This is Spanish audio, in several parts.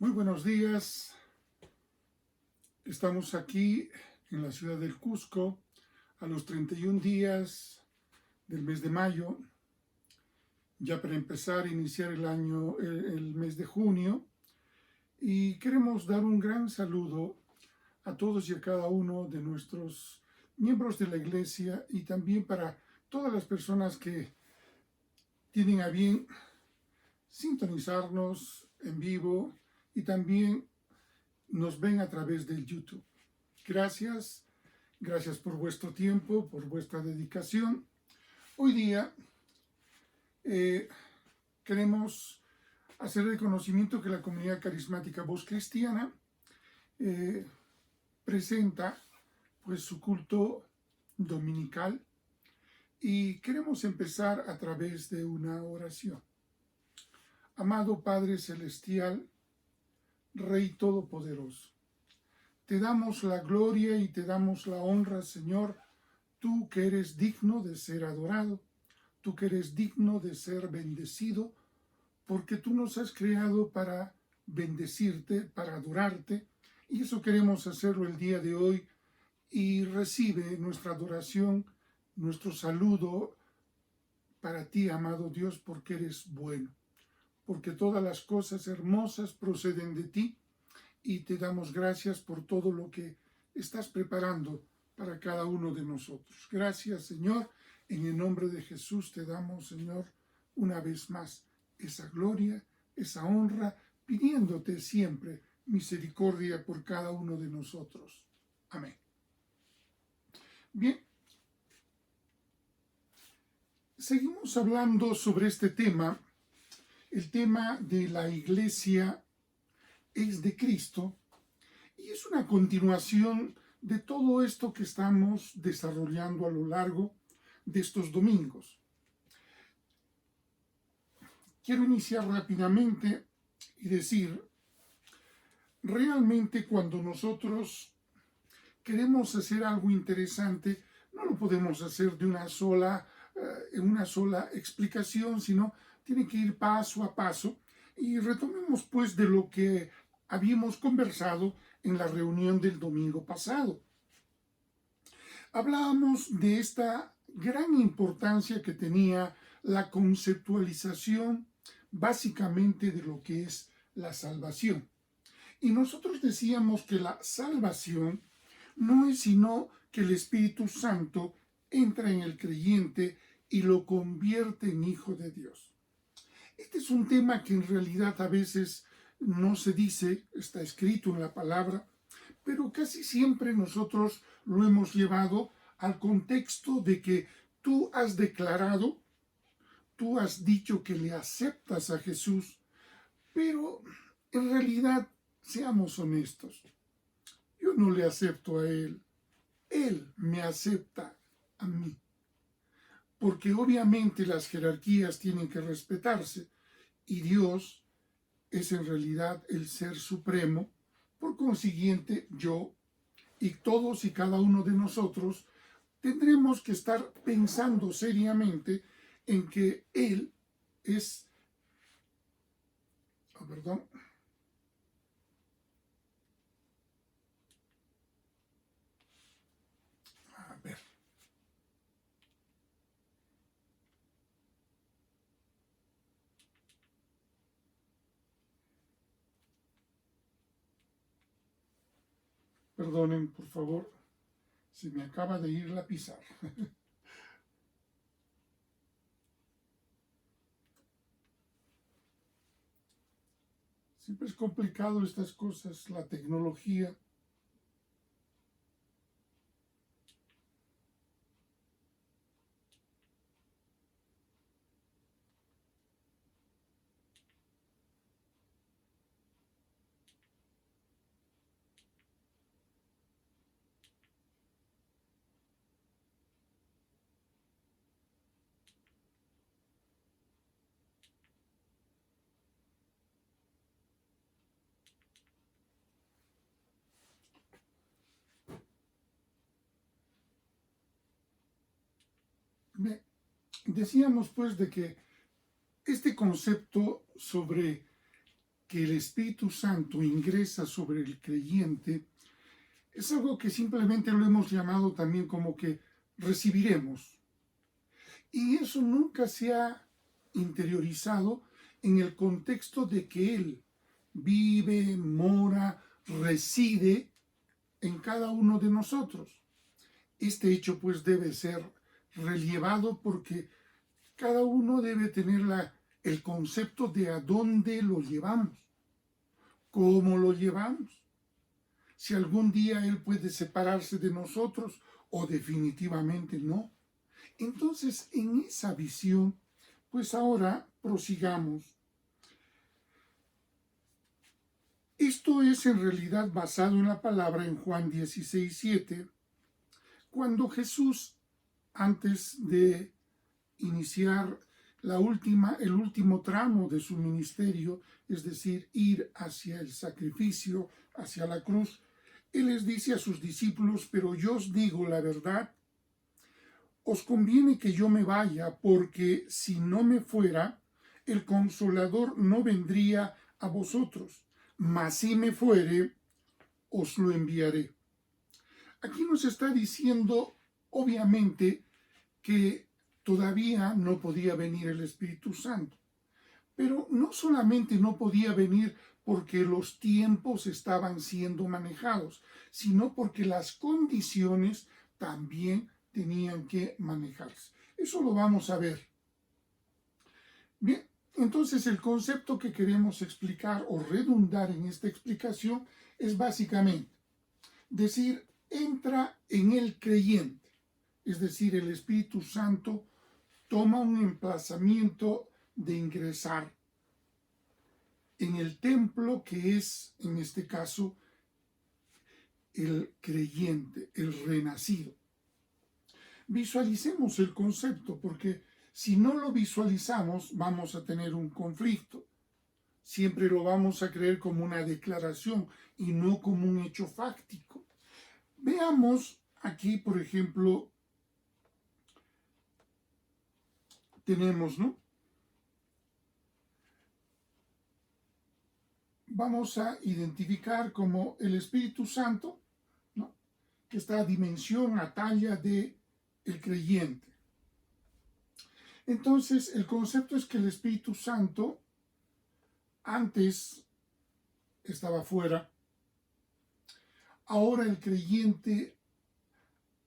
Muy buenos días. Estamos aquí en la ciudad del Cusco a los 31 días del mes de mayo, ya para empezar a iniciar el año, el mes de junio. Y queremos dar un gran saludo a todos y a cada uno de nuestros miembros de la iglesia y también para todas las personas que tienen a bien sintonizarnos en vivo y también nos ven a través del YouTube. Gracias, gracias por vuestro tiempo, por vuestra dedicación. Hoy día queremos hacer el conocimiento que la comunidad carismática Voz Cristiana presenta pues su culto dominical y queremos empezar a través de una oración. Amado Padre Celestial, Rey Todopoderoso, te damos la gloria y te damos la honra, Señor, tú que eres digno de ser adorado, tú que eres digno de ser bendecido, porque tú nos has creado para bendecirte, para adorarte, y eso queremos hacerlo el día de hoy, y recibe nuestra adoración, nuestro saludo para ti, amado Dios, porque eres bueno, porque todas las cosas hermosas proceden de ti, y te damos gracias por todo lo que estás preparando para cada uno de nosotros. Gracias, Señor. En el nombre de Jesús te damos, Señor, una vez más esa gloria, esa honra, pidiéndote siempre misericordia por cada uno de nosotros. Amén. Bien, seguimos hablando sobre este tema. El tema de la iglesia es de Cristo y es una continuación de todo esto que estamos desarrollando a lo largo de estos domingos. Quiero iniciar rápidamente y decir, realmente cuando nosotros queremos hacer algo interesante, no lo podemos hacer de en una sola explicación, sino tiene que ir paso a paso. Y retomemos pues de lo que habíamos conversado en la reunión del domingo pasado. Hablábamos de esta gran importancia que tenía la conceptualización básicamente de lo que es la salvación. Y nosotros decíamos que la salvación no es sino que el Espíritu Santo entra en el creyente y lo convierte en hijo de Dios. Este es un tema que en realidad a veces no se dice, está escrito en la palabra, pero casi siempre nosotros lo hemos llevado al contexto de que tú has declarado, tú has dicho que le aceptas a Jesús, pero en realidad, seamos honestos, yo no le acepto a Él me acepta a mí. Porque obviamente las jerarquías tienen que respetarse y Dios es en realidad el ser supremo. Por consiguiente, yo y todos y cada uno de nosotros tendremos que estar pensando seriamente en que Él es, perdón, a ver, perdonen por favor, se me acaba de ir la pizarra. Siempre es complicado estas cosas, la tecnología. Decíamos pues de que este concepto sobre que el Espíritu Santo ingresa sobre el creyente es algo que simplemente lo hemos llamado también como que recibiremos. Y eso nunca se ha interiorizado en el contexto de que Él vive, mora, reside en cada uno de nosotros. Este hecho pues debe ser relevado porque cada uno debe tener el concepto de a dónde lo llevamos, cómo lo llevamos, si algún día Él puede separarse de nosotros o definitivamente no. Entonces, en esa visión, pues ahora prosigamos. Esto es en realidad basado en la palabra en Juan 16:7, cuando Jesús, antes de iniciar el último tramo de su ministerio, es decir, ir hacia el sacrificio, hacia la cruz, Él les dice a sus discípulos: pero yo os digo la verdad, os conviene que yo me vaya, porque si no me fuera, el Consolador no vendría a vosotros, mas si me fuere, os lo enviaré. Aquí nos está diciendo, obviamente, que todavía no podía venir el Espíritu Santo. Pero no solamente no podía venir porque los tiempos estaban siendo manejados, sino porque las condiciones también tenían que manejarse. Eso lo vamos a ver. Bien, entonces el concepto que queremos explicar o redundar en esta explicación es básicamente decir, entra en el creyente, es decir, el Espíritu Santo toma un emplazamiento de ingresar en el templo que es, en este caso, el creyente, el renacido. Visualicemos el concepto, porque si no lo visualizamos vamos a tener un conflicto. Siempre lo vamos a creer como una declaración y no como un hecho fáctico. Veamos aquí, por ejemplo, tenemos, ¿no? Vamos a identificar como el Espíritu Santo, ¿no?, que está a dimensión, a talla de el creyente. Entonces, el concepto es que el Espíritu Santo antes estaba fuera, ahora el creyente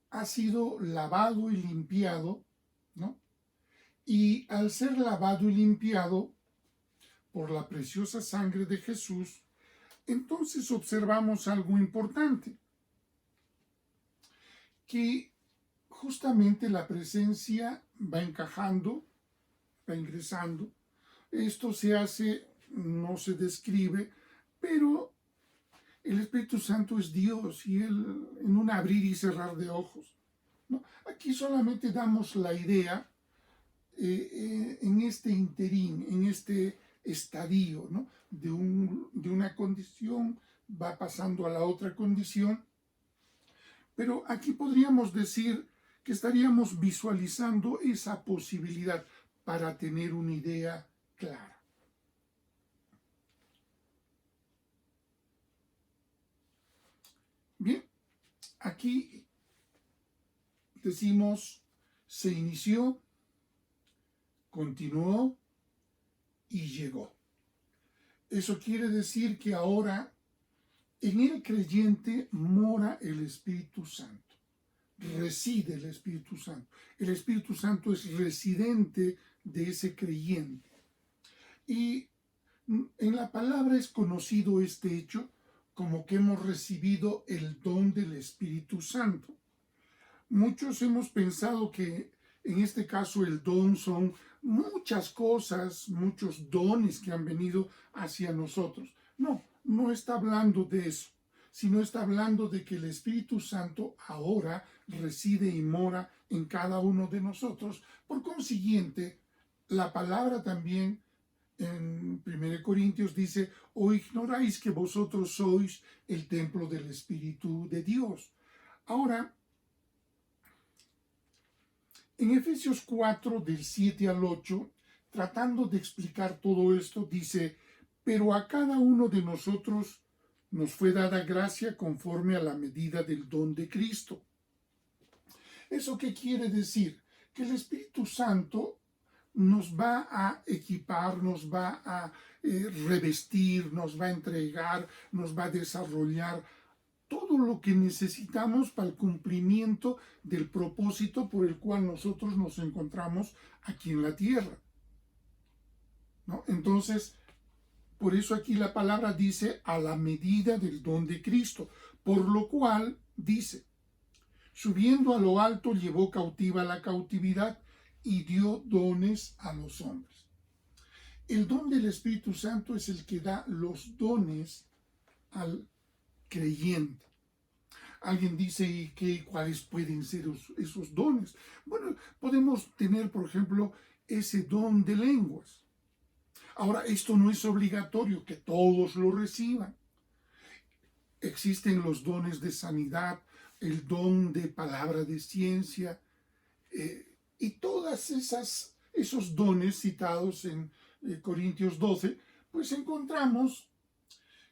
ha sido lavado y limpiado, ¿no? Y al ser lavado y limpiado por la preciosa sangre de Jesús, entonces observamos algo importante, que justamente la presencia va encajando, va ingresando. Esto se hace, no se describe, pero el Espíritu Santo es Dios y Él en un abrir y cerrar de ojos, ¿no? Aquí solamente damos la idea en este interín, en este estadio, ¿no?, de una condición va pasando a la otra condición. Pero aquí podríamos decir que estaríamos visualizando esa posibilidad para tener una idea clara. Bien, aquí decimos se inició, continuó y llegó. Eso quiere decir que ahora en el creyente mora el Espíritu Santo, reside el Espíritu Santo. El Espíritu Santo es residente de ese creyente. Y en la palabra es conocido este hecho como que hemos recibido el don del Espíritu Santo. Muchos hemos pensado que en este caso el don son muchas cosas, muchos dones que han venido hacia nosotros. No, no está hablando de eso, sino está hablando de que el Espíritu Santo ahora reside y mora en cada uno de nosotros. Por consiguiente, la palabra también en 1 Corintios dice: ¿o ignoráis que vosotros sois el templo del Espíritu de Dios? Ahora, en Efesios 4, del 7 al 8, tratando de explicar todo esto, dice: pero a cada uno de nosotros nos fue dada gracia conforme a la medida del don de Cristo. ¿Eso qué quiere decir? Que el Espíritu Santo nos va a equipar, nos va a revestir, nos va a entregar, nos va a desarrollar todo lo que necesitamos para el cumplimiento del propósito por el cual nosotros nos encontramos aquí en la tierra, ¿no? Entonces, por eso aquí la palabra dice a la medida del don de Cristo, por lo cual dice, subiendo a lo alto llevó cautiva la cautividad y dio dones a los hombres. El don del Espíritu Santo es el que da los dones al creyente. Alguien dice, ¿y cuáles pueden ser esos dones? Bueno, podemos tener, por ejemplo, ese don de lenguas. Ahora, esto no es obligatorio que todos lo reciban. Existen los dones de sanidad, el don de palabra de ciencia, y todas esos dones citados en Corintios 12, pues encontramos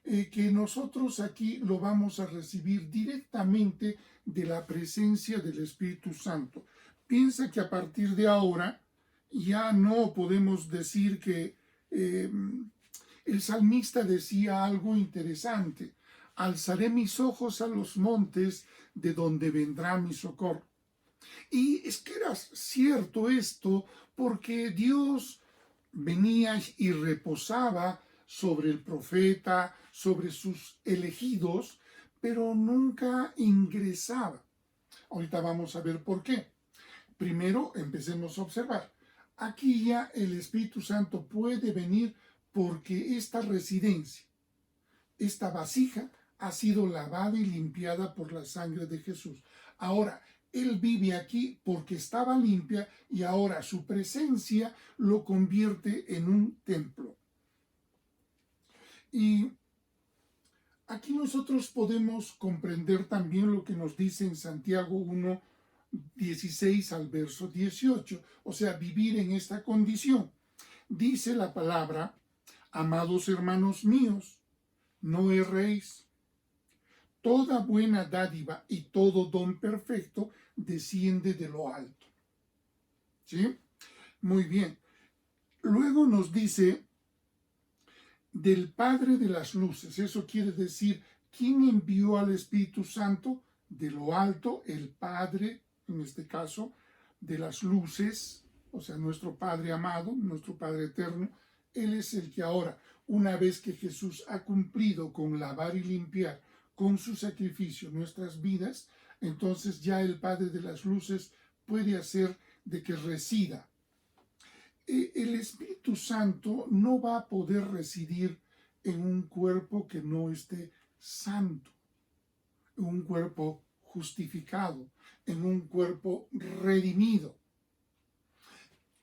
que nosotros aquí lo vamos a recibir directamente de la presencia del Espíritu Santo. Piensa que a partir de ahora ya no podemos decir que el salmista decía algo interesante: alzaré mis ojos a los montes, de donde vendrá mi socorro. Y es que era cierto esto, porque Dios venía y reposaba sobre el profeta, sobre sus elegidos, pero nunca ingresaba. Ahorita vamos a ver por qué. Primero empecemos a observar. Aquí ya el Espíritu Santo puede venir porque esta residencia, esta vasija, ha sido lavada y limpiada por la sangre de Jesús. Ahora, Él vive aquí porque estaba limpia y ahora su presencia lo convierte en un templo. Y aquí nosotros podemos comprender también lo que nos dice en Santiago 1, 16 al verso 18, o sea, vivir en esta condición. Dice la palabra: amados hermanos míos, no erréis. Toda buena dádiva y todo don perfecto desciende de lo alto. ¿Sí? Muy bien. Luego nos dice del Padre de las luces. Eso quiere decir, ¿quién envió al Espíritu Santo? De lo alto, el Padre, en este caso, de las luces, o sea, nuestro Padre amado, nuestro Padre eterno. Él es el que ahora, una vez que Jesús ha cumplido con lavar y limpiar con su sacrificio nuestras vidas, entonces ya el Padre de las luces puede hacer de que resida. El Espíritu Santo no va a poder residir en un cuerpo que no esté santo, en un cuerpo justificado, en un cuerpo redimido.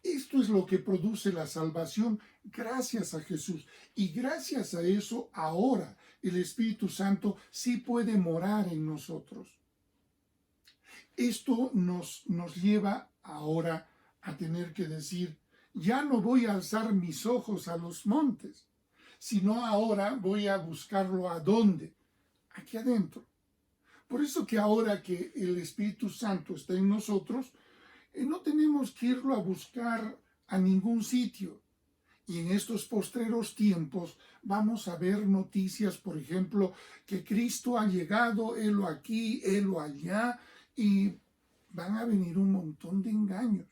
Esto es lo que produce la salvación gracias a Jesús. Y gracias a eso, ahora el Espíritu Santo sí puede morar en nosotros. Esto nos lleva ahora a tener que decir, ya no voy a alzar mis ojos a los montes, sino ahora voy a buscarlo ¿a dónde? Aquí adentro. Por eso que ahora que el Espíritu Santo está en nosotros, no tenemos que irlo a buscar a ningún sitio. Y en estos postreros tiempos vamos a ver noticias, por ejemplo, que Cristo ha llegado, helo aquí, helo allá, y van a venir un montón de engaños.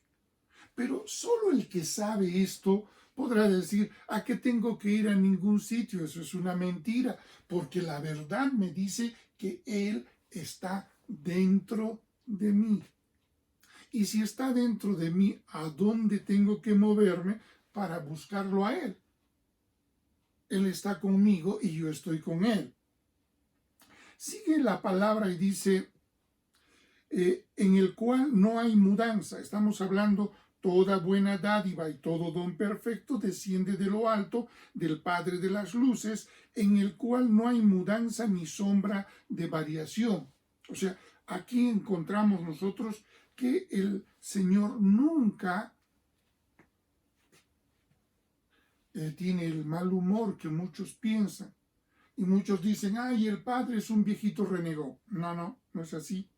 Pero solo el que sabe esto podrá decir, ¿a qué tengo que ir a ningún sitio? Eso es una mentira, porque la verdad me dice que Él está dentro de mí. Y si está dentro de mí, ¿a dónde tengo que moverme para buscarlo a Él? Él está conmigo y yo estoy con Él. Sigue la palabra y dice, en el cual no hay mudanza. Estamos hablando, toda buena dádiva y todo don perfecto desciende de lo alto, del Padre de las luces, en el cual no hay mudanza ni sombra de variación. O sea, aquí encontramos nosotros que el Señor nunca tiene el mal humor que muchos piensan. Y muchos dicen, ay, el padre es un viejito renegón. No, no, no es así.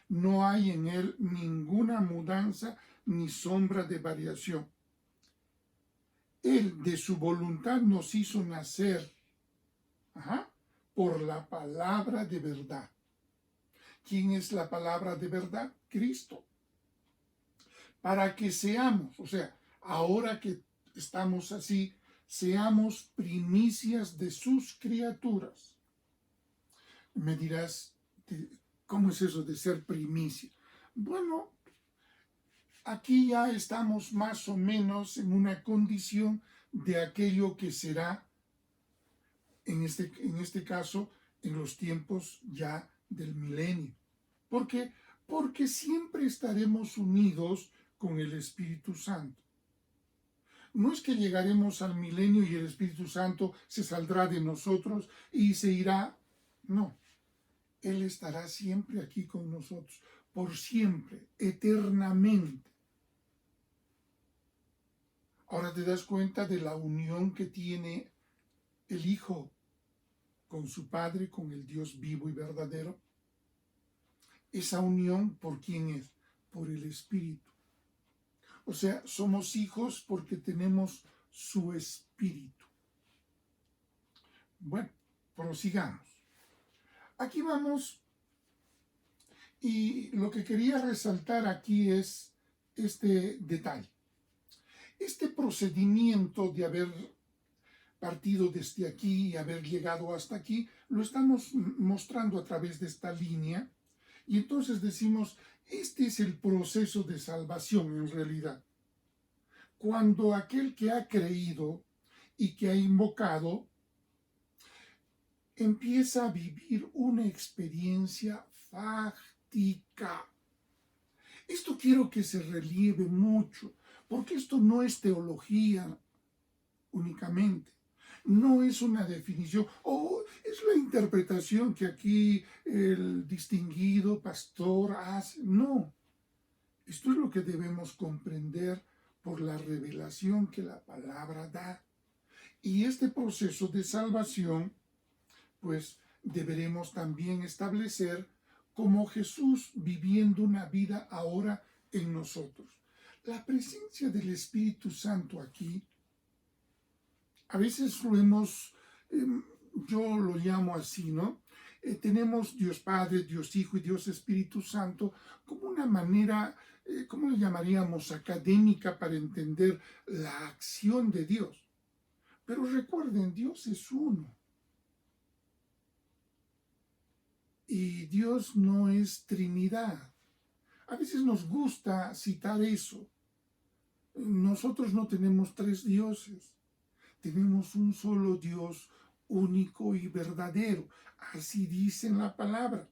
No hay en él ninguna mudanza ni sombra de variación. Él de su voluntad nos hizo nacer por la palabra de verdad. ¿Quién es la palabra de verdad? Cristo. Para que seamos, o sea, ahora que estamos así, seamos primicias de sus criaturas. Me dirás, ¿cómo es eso de ser primicia? Bueno, aquí ya estamos más o menos en una condición de aquello que será, en este caso, en los tiempos ya del milenio. ¿Por qué? Porque siempre estaremos unidos con el Espíritu Santo. No es que llegaremos al milenio y el Espíritu Santo se saldrá de nosotros y se irá. No, Él estará siempre aquí con nosotros, por siempre, eternamente. Ahora te das cuenta de la unión que tiene el Hijo con su Padre, con el Dios vivo y verdadero. Esa unión, ¿por quién es? Por el Espíritu. O sea, somos hijos porque tenemos su Espíritu. Bueno, prosigamos. Aquí vamos, y lo que quería resaltar aquí es este detalle. Este procedimiento de haber partido desde aquí y haber llegado hasta aquí, lo estamos mostrando a través de esta línea, y entonces decimos, este es el proceso de salvación en realidad. Cuando aquel que ha creído y que ha invocado empieza a vivir una experiencia fáctica. Esto quiero que se relieve mucho, porque esto no es teología únicamente. No es una definición, o es la interpretación que aquí el distinguido pastor hace. No, esto es lo que debemos comprender por la revelación que la palabra da. Y este proceso de salvación, pues deberemos también establecer como Jesús viviendo una vida ahora en nosotros. La presencia del Espíritu Santo aquí, a veces lo hemos, yo lo llamo así, ¿no? Tenemos Dios Padre, Dios Hijo y Dios Espíritu Santo como una manera, ¿cómo le llamaríamos? Académica para entender la acción de Dios. Pero recuerden, Dios es uno. Y Dios no es Trinidad. A veces nos gusta citar eso. Nosotros no tenemos tres dioses. Tenemos un solo Dios único y verdadero. Así dice en la palabra.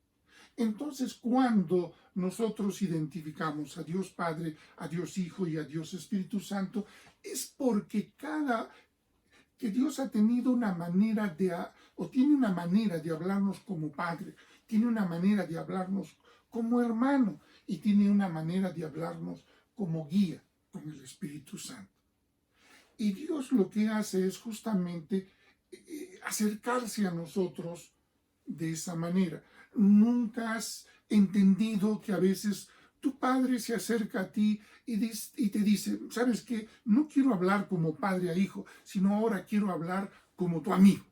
Entonces, cuando nosotros identificamos a Dios Padre, a Dios Hijo y a Dios Espíritu Santo, es porque que Dios ha tenido una manera o tiene una manera de hablarnos como Padre, tiene una manera de hablarnos como hermano y tiene una manera de hablarnos como guía con el Espíritu Santo. Y Dios lo que hace es justamente acercarse a nosotros de esa manera. Nunca has entendido que a veces tu padre se acerca a ti y te dice, ¿sabes qué? No quiero hablar como padre a hijo, sino ahora quiero hablar como tu amigo.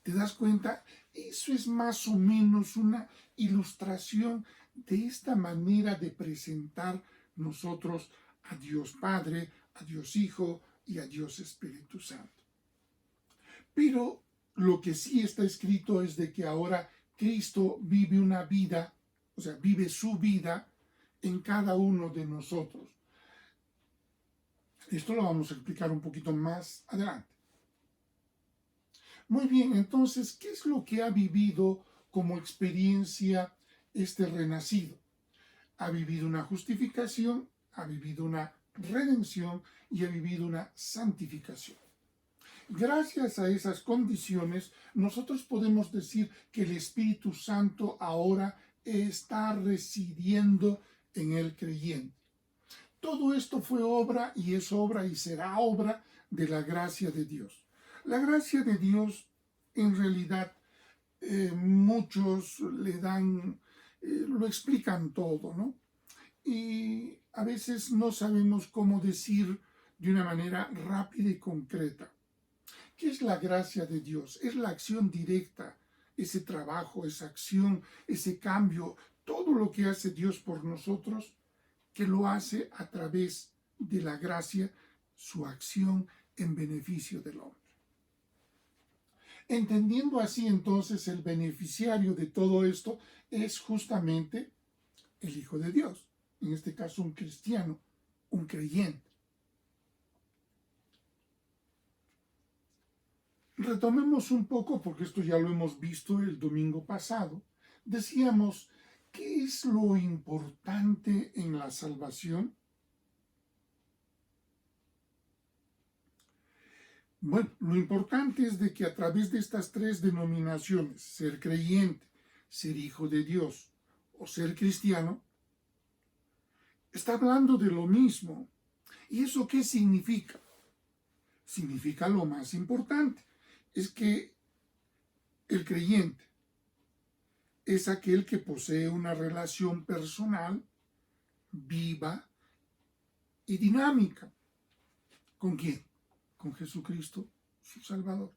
¿Te das cuenta? Eso es más o menos una ilustración de esta manera de presentar nosotros a Dios Padre, a Dios Hijo y a Dios Espíritu Santo. Pero lo que sí está escrito es de que ahora Cristo vive una vida, o sea, vive su vida en cada uno de nosotros. Esto lo vamos a explicar un poquito más adelante. Muy bien, entonces, ¿qué es lo que ha vivido como experiencia este renacido? Ha vivido una justificación, ha vivido una redención y ha vivido una santificación. Gracias a esas condiciones, nosotros podemos decir que el Espíritu Santo ahora está residiendo en el creyente. Todo esto fue obra y es obra y será obra de la gracia de Dios. La gracia de Dios, en realidad, muchos le dan, lo explican todo, ¿no? Y a veces no sabemos cómo decir de una manera rápida y concreta. ¿Qué es la gracia de Dios? Es la acción directa, ese trabajo, esa acción, ese cambio, todo lo que hace Dios por nosotros, que lo hace a través de la gracia, su acción en beneficio del hombre. Entendiendo así entonces el beneficiario de todo esto es justamente el Hijo de Dios, en este caso un cristiano, un creyente. Retomemos un poco, porque esto ya lo hemos visto el domingo pasado. Decíamos, ¿qué es lo importante en la salvación? Bueno, lo importante es de que a través de estas tres denominaciones, ser creyente, ser hijo de Dios o ser cristiano, está hablando de lo mismo. ¿Y eso qué significa? Significa lo más importante, es que el creyente es aquel que posee una relación personal, viva y dinámica. ¿Con quién? Con Jesucristo, su Salvador.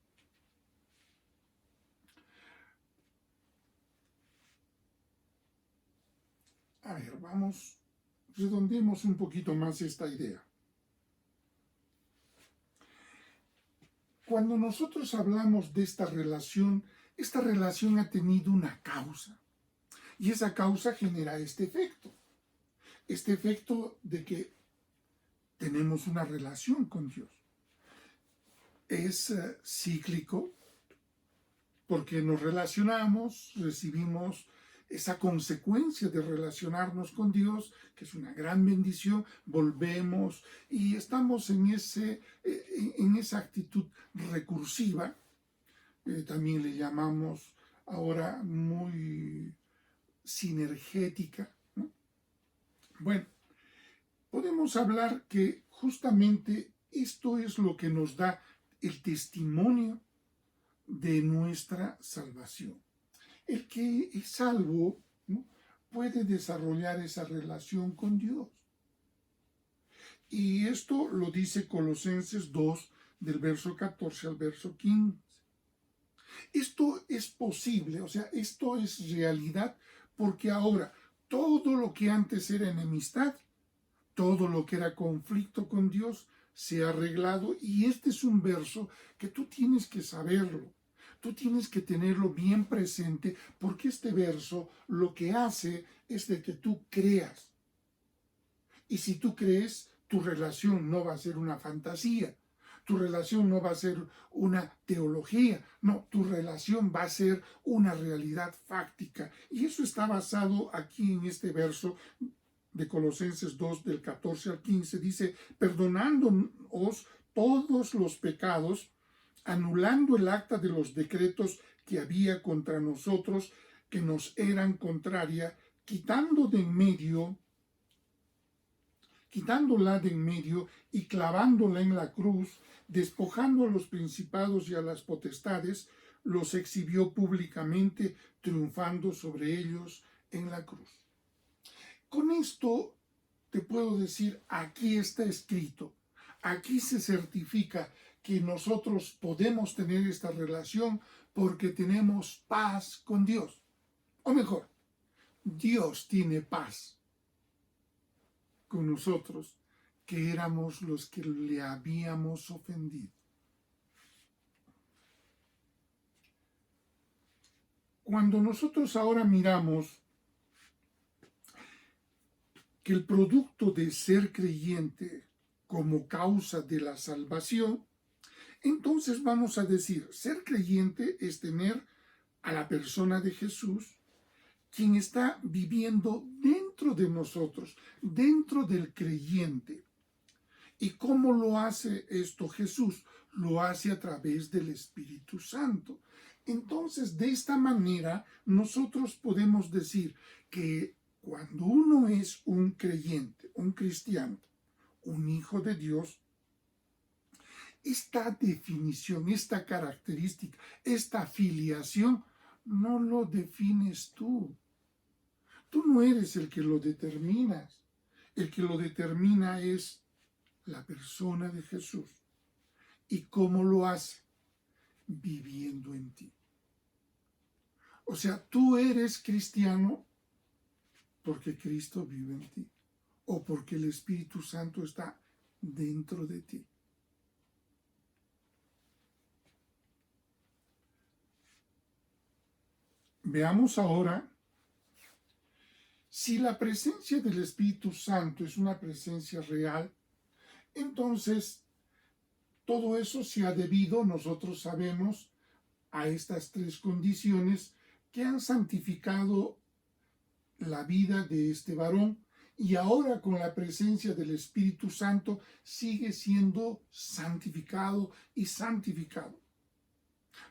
A ver, vamos, redondeemos un poquito más esta idea. Cuando nosotros hablamos de esta relación ha tenido una causa. Y esa causa genera este efecto de que tenemos una relación con Dios. Es cíclico porque nos relacionamos, recibimos esa consecuencia de relacionarnos con Dios, que es una gran bendición, volvemos y estamos en esa actitud recursiva, también le llamamos ahora muy sinergética, ¿no? Bueno, podemos hablar que justamente esto es lo que nos da el testimonio de nuestra salvación. El que es salvo, ¿no?, puede desarrollar esa relación con Dios. Y esto lo dice Colosenses 2, del verso 14 al verso 15. Esto es posible, o sea, esto es realidad, porque ahora todo lo que antes era enemistad, todo lo que era conflicto con Dios, se ha arreglado, y este es un verso que tú tienes que saberlo. Tú tienes que tenerlo bien presente, porque este verso lo que hace es de que tú creas. Y si tú crees, tu relación no va a ser una fantasía, tu relación no va a ser una teología, no, tu relación va a ser una realidad fáctica. Y eso está basado aquí en este verso de Colosenses 2, del 14 al 15, dice, perdonándoos todos los pecados, anulando el acta de los decretos que había contra nosotros, que nos eran contraria, quitándola de en medio y clavándola en la cruz, despojando a los principados y a las potestades, los exhibió públicamente, triunfando sobre ellos en la cruz. Con esto te puedo decir, aquí está escrito, aquí se certifica que nosotros podemos tener esta relación porque tenemos paz con Dios. O mejor, Dios tiene paz con nosotros, que éramos los que le habíamos ofendido. Cuando nosotros ahora miramos que el producto de ser creyente como causa de la salvación, entonces vamos a decir, ser creyente es tener a la persona de Jesús, quien está viviendo dentro de nosotros, dentro del creyente. ¿Y cómo lo hace esto Jesús? Lo hace a través del Espíritu Santo. Entonces, de esta manera, nosotros podemos decir que cuando uno es un creyente, un cristiano, un hijo de Dios, esta definición, esta característica, esta filiación, no lo defines tú. Tú no eres el que lo determinas. El que lo determina es la persona de Jesús. ¿Y cómo lo hace? Viviendo en ti. O sea, tú eres cristiano porque Cristo vive en ti o porque el Espíritu Santo está dentro de ti. Veamos ahora si la presencia del Espíritu Santo es una presencia real, entonces todo eso se ha debido, nosotros sabemos, a estas tres condiciones que han santificado la vida de este varón y ahora con la presencia del Espíritu Santo sigue siendo santificado y santificado.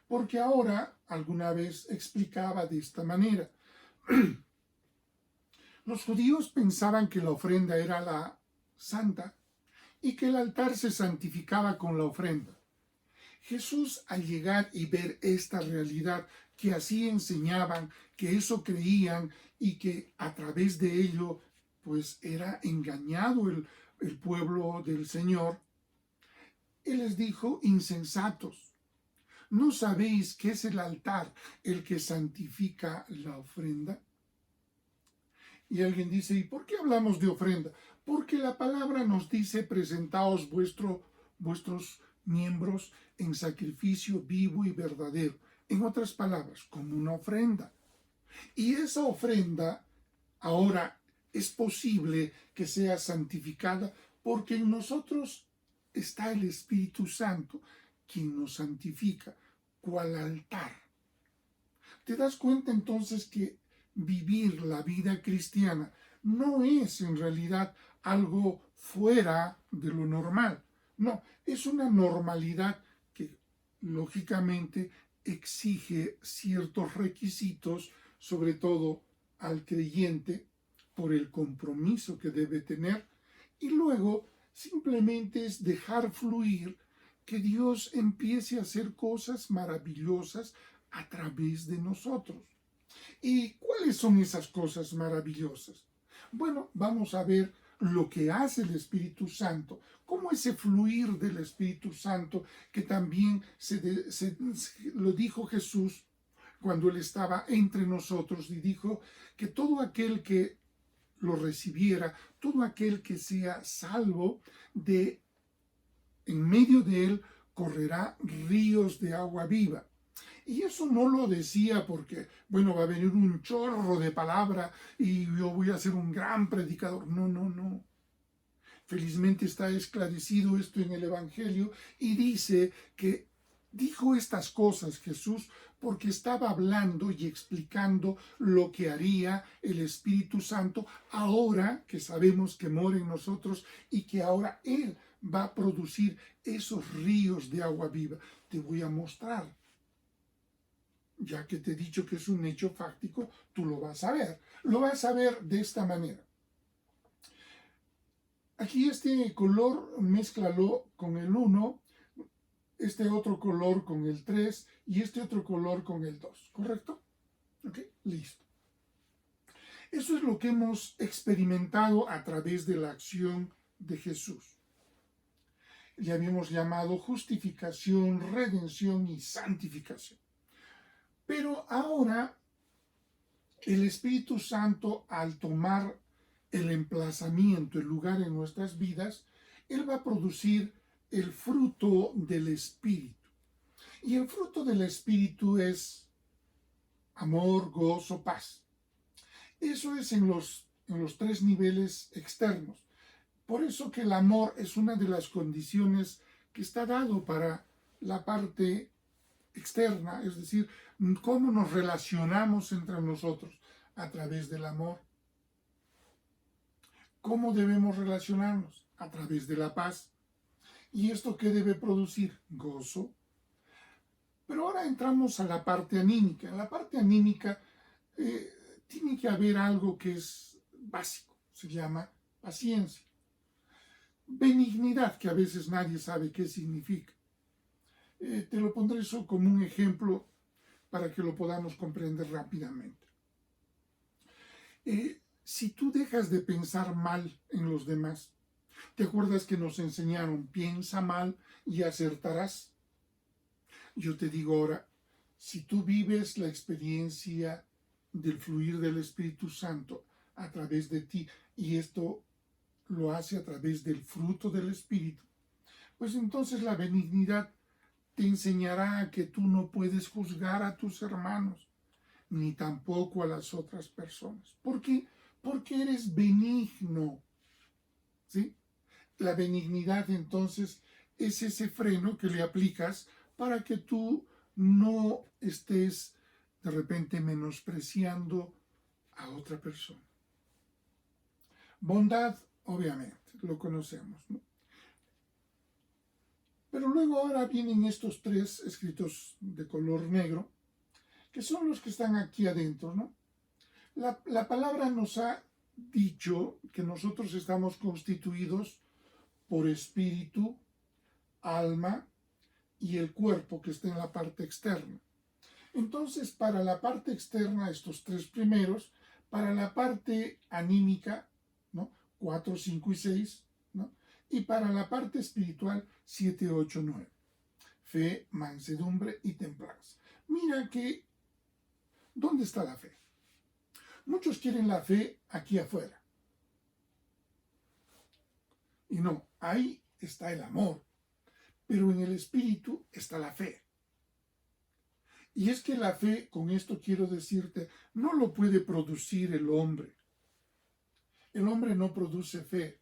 Porque ahora, alguna vez explicaba de esta manera, los judíos pensaban que la ofrenda era la santa y que el altar se santificaba con la ofrenda. Jesús, al llegar y ver esta realidad, que así enseñaban, que eso creían y que a través de ello pues era engañado el pueblo del Señor, Él les dijo: insensatos, ¿no sabéis qué es el altar, el que santifica la ofrenda? Y alguien dice: ¿y por qué hablamos de ofrenda? Porque la palabra nos dice: presentaos vuestros miembros en sacrificio vivo y verdadero. En otras palabras, como una ofrenda. Y esa ofrenda ahora es posible que sea santificada porque en nosotros está el Espíritu Santo, quien nos santifica, cual altar. ¿Te das cuenta entonces que vivir la vida cristiana no es en realidad algo fuera de lo normal? No, es una normalidad que lógicamente exige ciertos requisitos, sobre todo al creyente, por el compromiso que debe tener, y luego simplemente es dejar fluir que Dios empiece a hacer cosas maravillosas a través de nosotros. ¿Y cuáles son esas cosas maravillosas? Bueno, vamos a ver lo que hace el Espíritu Santo, cómo ese fluir del Espíritu Santo, que también lo dijo Jesús cuando Él estaba entre nosotros, y dijo que todo aquel que lo recibiera, todo aquel que sea salvo, en medio de Él correrá ríos de agua viva. Y eso no lo decía porque, bueno, va a venir un chorro de palabra y yo voy a ser un gran predicador. No, no, no. Felizmente está esclarecido esto en el Evangelio y dice que dijo estas cosas Jesús porque estaba hablando y explicando lo que haría el Espíritu Santo ahora que sabemos que mora en nosotros y que ahora Él va a producir esos ríos de agua viva. Te voy a mostrar. Ya que te he dicho que es un hecho fáctico, tú lo vas a ver. Lo vas a ver de esta manera. Aquí este color, mézclalo con el 1, este otro color con el 3 y este otro color con el 2, ¿correcto? Ok, listo. Eso es lo que hemos experimentado a través de la acción de Jesús. Le habíamos llamado justificación, redención y santificación. Pero ahora el Espíritu Santo, al tomar el emplazamiento, el lugar en nuestras vidas, Él va a producir el fruto del Espíritu. Y el fruto del Espíritu es amor, gozo, paz. Eso es en los tres niveles externos. Por eso que el amor es una de las condiciones que está dado para la parte externa, es decir, cómo nos relacionamos entre nosotros a través del amor. ¿Cómo debemos relacionarnos? A través de la paz. ¿Y esto qué debe producir? Gozo. Pero ahora entramos a la parte anímica. En la parte anímica tiene que haber algo que es básico, se llama paciencia. Benignidad, que a veces nadie sabe qué significa. Te lo pondré eso como un ejemplo para que lo podamos comprender rápidamente. Si tú dejas de pensar mal en los demás, ¿te acuerdas que nos enseñaron piensa mal y acertarás? Yo te digo ahora, si tú vives la experiencia del fluir del Espíritu Santo a través de ti, y esto lo hace a través del fruto del Espíritu, pues entonces la benignidad te enseñará a que tú no puedes juzgar a tus hermanos, ni tampoco a las otras personas. ¿Por qué? Porque eres benigno, ¿sí? La benignidad entonces es ese freno que le aplicas para que tú no estés de repente menospreciando a otra persona. Bondad, obviamente, lo conocemos, ¿no? Pero luego ahora vienen estos tres escritos de color negro, que son los que están aquí adentro, ¿no? La palabra nos ha dicho que nosotros estamos constituidos por espíritu, alma y el cuerpo que está en la parte externa. Entonces, para la parte externa, estos tres primeros, para la parte anímica, ¿no? 4, 5 y 6, ¿no? Y para la parte espiritual, 7, 8, 9. Fe, mansedumbre y templanza. Mira que, ¿dónde está la fe? Muchos quieren la fe aquí afuera. Y no, ahí está el amor, pero en el espíritu está la fe. Y es que la fe, con esto quiero decirte, no lo puede producir el hombre. El hombre no produce fe.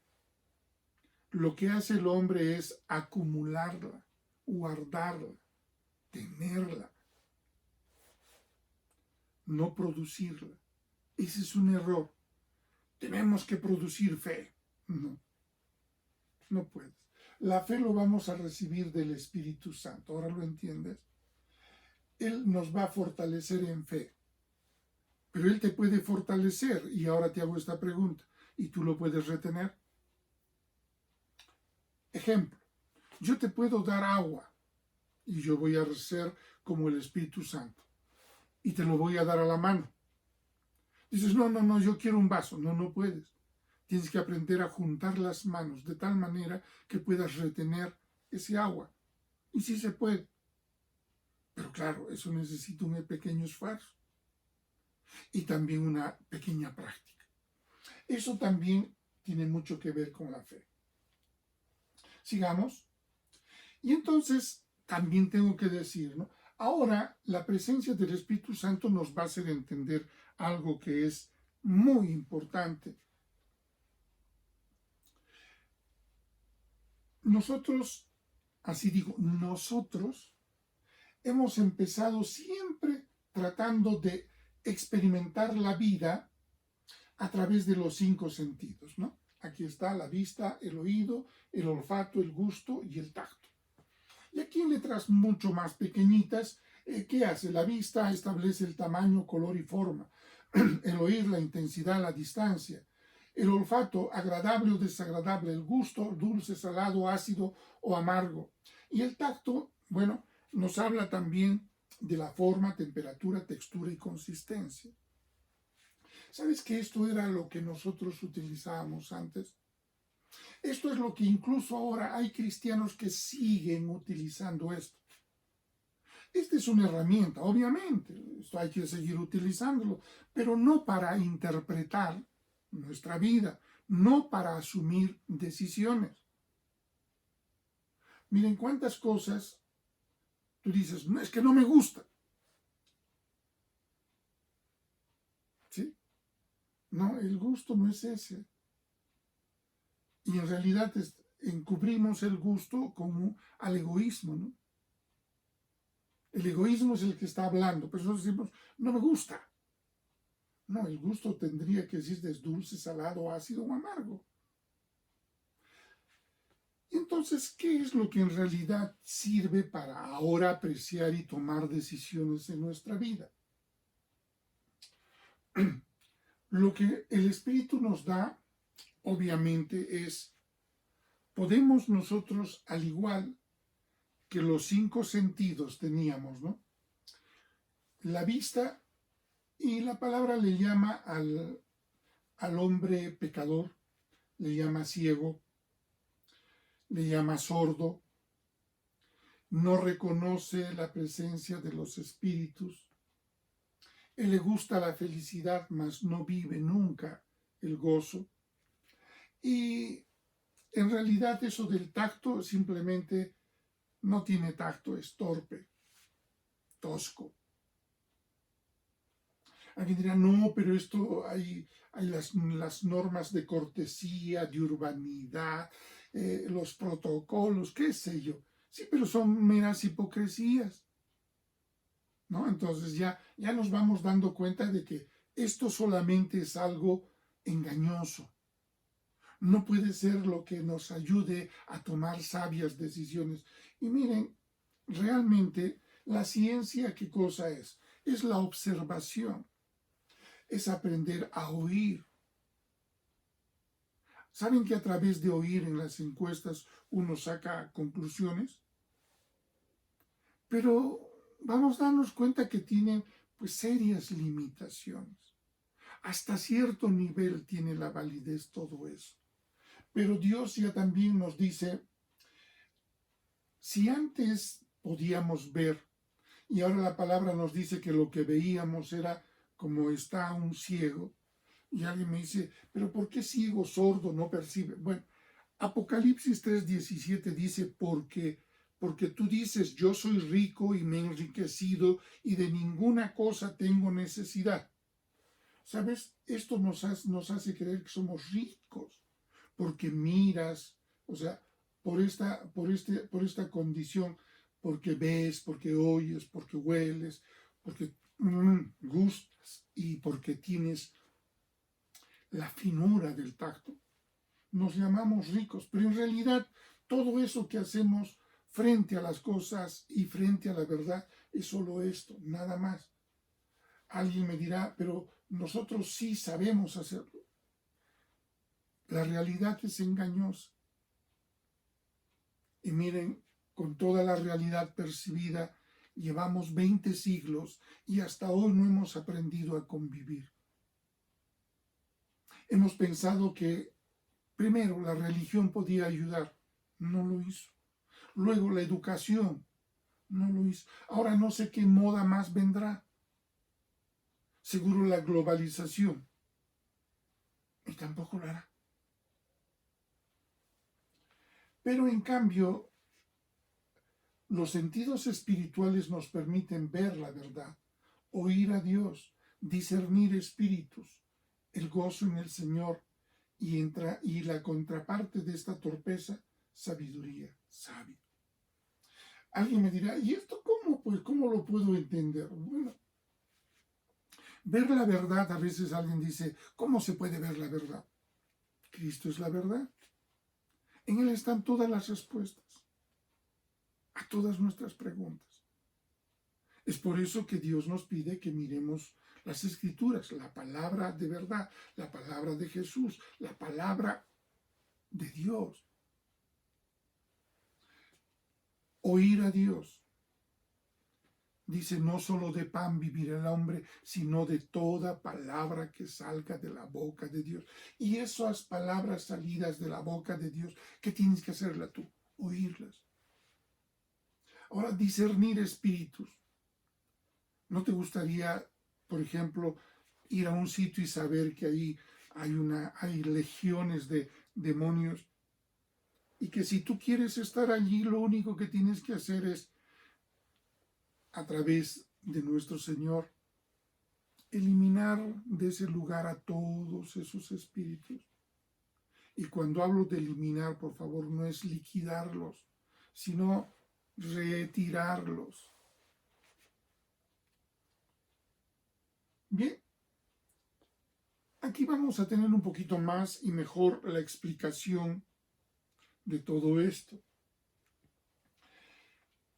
Lo que hace el hombre es acumularla, guardarla, tenerla, no producirla. Ese es un error. Tenemos que producir fe. No, no puedes. La fe lo vamos a recibir del Espíritu Santo. ¿Ahora lo entiendes? Él nos va a fortalecer en fe. Pero Él te puede fortalecer. Y ahora te hago esta pregunta. ¿Y tú lo puedes retener? Ejemplo. Yo te puedo dar agua. Y yo voy a ser como el Espíritu Santo. Y te lo voy a dar a la mano. Dices, no, yo quiero un vaso. No, no puedes. Tienes que aprender a juntar las manos de tal manera que puedas retener ese agua. Y sí se puede. Pero claro, eso necesita un pequeño esfuerzo. Y también una pequeña práctica. Eso también tiene mucho que ver con la fe. Sigamos. Y entonces, también tengo que decir, ¿no? Ahora, la presencia del Espíritu Santo nos va a hacer entender algo que es muy importante. Nosotros, así digo, nosotros hemos empezado siempre tratando de experimentar la vida a través de los 5 sentidos, ¿no? Aquí está la vista, el oído, el olfato, el gusto y el tacto. Y aquí en letras mucho más pequeñitas, ¿qué hace? La vista establece el tamaño, color y forma. El oír, la intensidad, la distancia. El olfato, agradable o desagradable. El gusto, dulce, salado, ácido o amargo. Y el tacto, bueno, nos habla también de la forma, temperatura, textura y consistencia. ¿Sabes que esto era lo que nosotros utilizábamos antes? Esto es lo que incluso ahora hay cristianos que siguen utilizando esto. Esta es una herramienta, obviamente, esto hay que seguir utilizándolo, pero no para interpretar nuestra vida, no para asumir decisiones. Miren cuántas cosas tú dices, no, es que no me gusta. ¿Sí? No, el gusto no es ese. Y en realidad encubrimos el gusto como al egoísmo, ¿no? El egoísmo es el que está hablando, pero nosotros decimos, no me gusta. No, el gusto tendría que decir es dulce, salado, ácido o amargo. Y entonces, ¿qué es lo que en realidad sirve para ahora apreciar y tomar decisiones en nuestra vida? Lo que el Espíritu nos da, obviamente, es, podemos nosotros, al igual que los 5 sentidos teníamos, ¿no? La vista, y la palabra le llama al hombre pecador, le llama ciego, le llama sordo, no reconoce la presencia de los espíritus. Él le gusta la felicidad, mas no vive nunca el gozo. Y en realidad eso del tacto simplemente no tiene tacto, es torpe, tosco. Alguien dirá, no, pero esto hay las normas de cortesía, de urbanidad, los protocolos, qué sé yo. Sí, pero son meras hipocresías, ¿no? Entonces ya nos vamos dando cuenta de que esto solamente es algo engañoso. No puede ser lo que nos ayude a tomar sabias decisiones. Y miren, realmente la ciencia, ¿qué cosa es? Es la observación, es aprender a oír. ¿Saben que a través de oír en las encuestas uno saca conclusiones? Pero vamos a darnos cuenta que tienen pues serias limitaciones. Hasta cierto nivel tiene la validez todo eso. Pero Dios ya también nos dice, si antes podíamos ver, y ahora la palabra nos dice que lo que veíamos era como está un ciego, y alguien me dice, pero ¿por qué ciego, sordo, no percibe? Bueno, Apocalipsis 3:17 dice, porque tú dices, yo soy rico y me he enriquecido y de ninguna cosa tengo necesidad. ¿Sabes? Esto nos hace creer que somos ricos, porque miras, o sea, por esta condición, porque ves, porque oyes, porque hueles, porque gustas y porque tienes la finura del tacto. Nos llamamos ricos, pero en realidad todo eso que hacemos frente a las cosas y frente a la verdad es solo esto, nada más. Alguien me dirá, pero nosotros sí sabemos hacerlo. La realidad es engañosa. Y miren, con toda la realidad percibida, llevamos 20 siglos y hasta hoy no hemos aprendido a convivir. Hemos pensado que primero la religión podía ayudar, no lo hizo. Luego la educación, no lo hizo. Ahora no sé qué moda más vendrá. Seguro la globalización. Y tampoco lo hará. Pero en cambio, los sentidos espirituales nos permiten ver la verdad, oír a Dios, discernir espíritus, el gozo en el Señor y la contraparte de esta torpeza, sabiduría, sabio. Alguien me dirá, ¿y esto cómo? Pues, ¿cómo lo puedo entender? Bueno, ver la verdad, a veces alguien dice, ¿cómo se puede ver la verdad? Cristo es la verdad. En Él están todas las respuestas a todas nuestras preguntas. Es por eso que Dios nos pide que miremos las Escrituras, la palabra de verdad, la palabra de Jesús, la palabra de Dios. Oír a Dios. Dice, no solo de pan vivirá el hombre, sino de toda palabra que salga de la boca de Dios. Y esas palabras salidas de la boca de Dios, ¿qué tienes que hacerla tú? Oírlas. Ahora, discernir espíritus. ¿No te gustaría, por ejemplo, ir a un sitio y saber que ahí hay legiones de demonios? Y que si tú quieres estar allí, lo único que tienes que hacer es, a través de nuestro Señor, eliminar de ese lugar a todos esos espíritus. Y cuando hablo de eliminar, por favor, no es liquidarlos, sino retirarlos. Bien, aquí vamos a tener un poquito más y mejor la explicación de todo esto.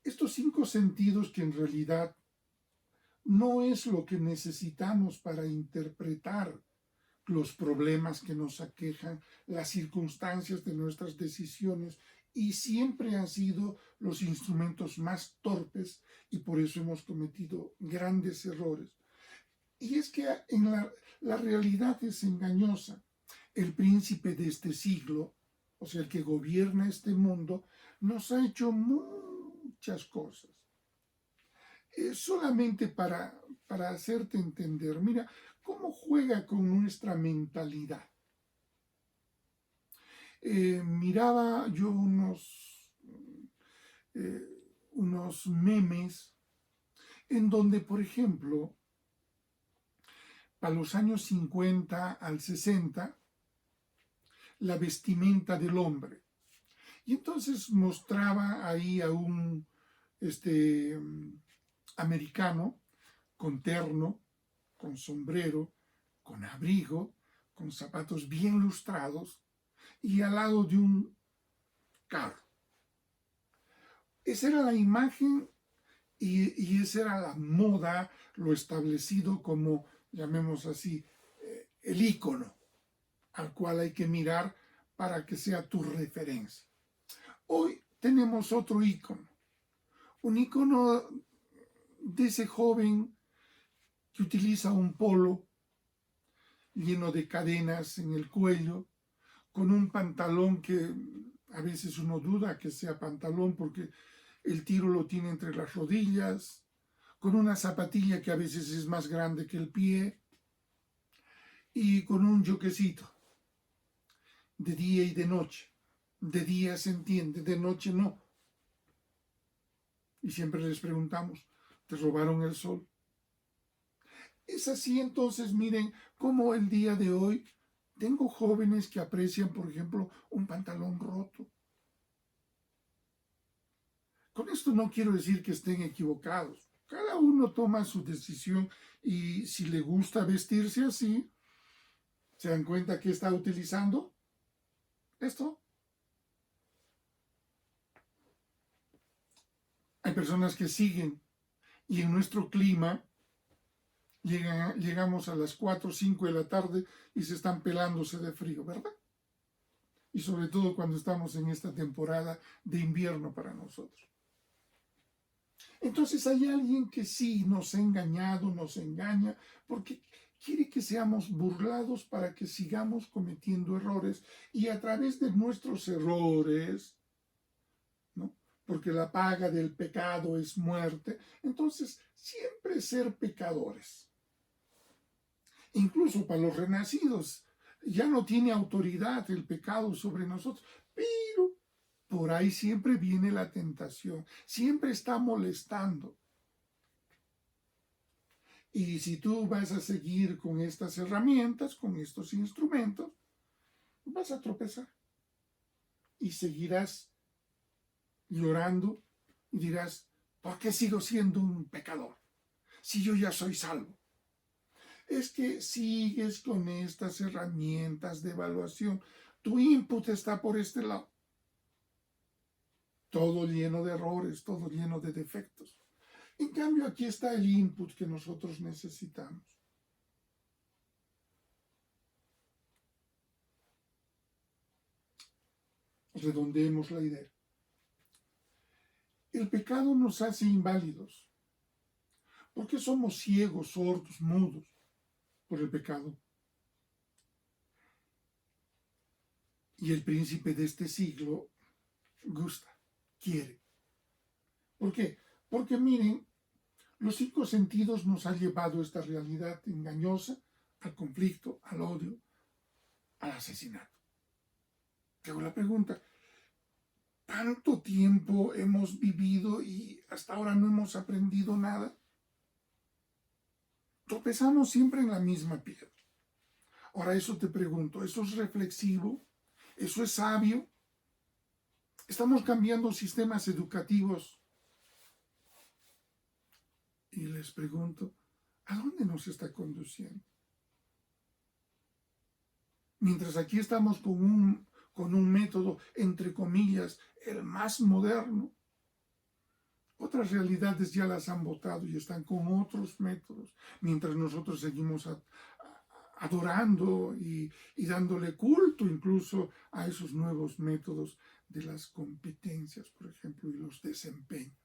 Estos 5 sentidos que en realidad no es lo que necesitamos para interpretar los problemas que nos aquejan, las circunstancias de nuestras decisiones y siempre han sido los instrumentos más torpes y por eso hemos cometido grandes errores. Y es que la realidad es engañosa. El príncipe de este siglo, o sea, el que gobierna este mundo, nos ha hecho muchas cosas. Solamente para hacerte entender, mira, cómo juega con nuestra mentalidad. Miraba yo unos memes en donde, por ejemplo, para los años 50 al 60, la vestimenta del hombre. Y entonces mostraba ahí a un americano con terno, con sombrero, con abrigo, con zapatos bien lustrados y al lado de un carro. Esa era la imagen y esa era la moda, lo establecido como, llamemos así, el ícono al cual hay que mirar para que sea tu referencia. Hoy tenemos otro ícono, un ícono de ese joven que utiliza un polo lleno de cadenas en el cuello, con un pantalón que a veces uno duda que sea pantalón porque el tiro lo tiene entre las rodillas, con una zapatilla que a veces es más grande que el pie y con un yoquecito de día y de noche. De día se entiende, de noche no. Y siempre les preguntamos, ¿te robaron el sol? Es así entonces, miren, como el día de hoy tengo jóvenes que aprecian, por ejemplo, un pantalón roto. Con esto no quiero decir que estén equivocados. Cada uno toma su decisión y si le gusta vestirse así, ¿se dan cuenta que está utilizando esto? Hay personas que siguen y en nuestro clima llegamos a las 4 o 5 de la tarde y se están pelándose de frío, ¿verdad? Y sobre todo cuando estamos en esta temporada de invierno para nosotros. Entonces hay alguien que sí nos ha engañado, nos engaña, porque quiere que seamos burlados para que sigamos cometiendo errores y a través de nuestros errores, ¿no? Porque la paga del pecado es muerte, entonces siempre ser pecadores. Incluso para los renacidos ya no tiene autoridad el pecado sobre nosotros, pero por ahí siempre viene la tentación, siempre está molestando. Y si tú vas a seguir con estas herramientas, con estos instrumentos, vas a tropezar y seguirás llorando y dirás, ¿por qué sigo siendo un pecador si yo ya soy salvo? Es que sigues con estas herramientas de evaluación. Tu input está por este lado. Todo lleno de errores, todo lleno de defectos. En cambio, aquí está el input que nosotros necesitamos. Redondeemos la idea. El pecado nos hace inválidos. ¿Por qué somos ciegos, sordos, mudos? Por el pecado. Y el príncipe de este siglo gusta, quiere. ¿Por qué? Porque miren, los 5 sentidos nos han llevado a esta realidad engañosa, al conflicto, al odio, al asesinato. Te hago la pregunta, ¿tanto tiempo hemos vivido y hasta ahora no hemos aprendido nada? Tropezamos siempre en la misma piedra. Ahora eso te pregunto, ¿eso es reflexivo? ¿Eso es sabio? Estamos cambiando sistemas educativos. Y les pregunto, ¿a dónde nos está conduciendo? Mientras aquí estamos con un método, entre comillas, el más moderno, otras realidades ya las han votado y están con otros métodos, mientras nosotros seguimos adorando y dándole culto incluso a esos nuevos métodos de las competencias, por ejemplo, y los desempeños.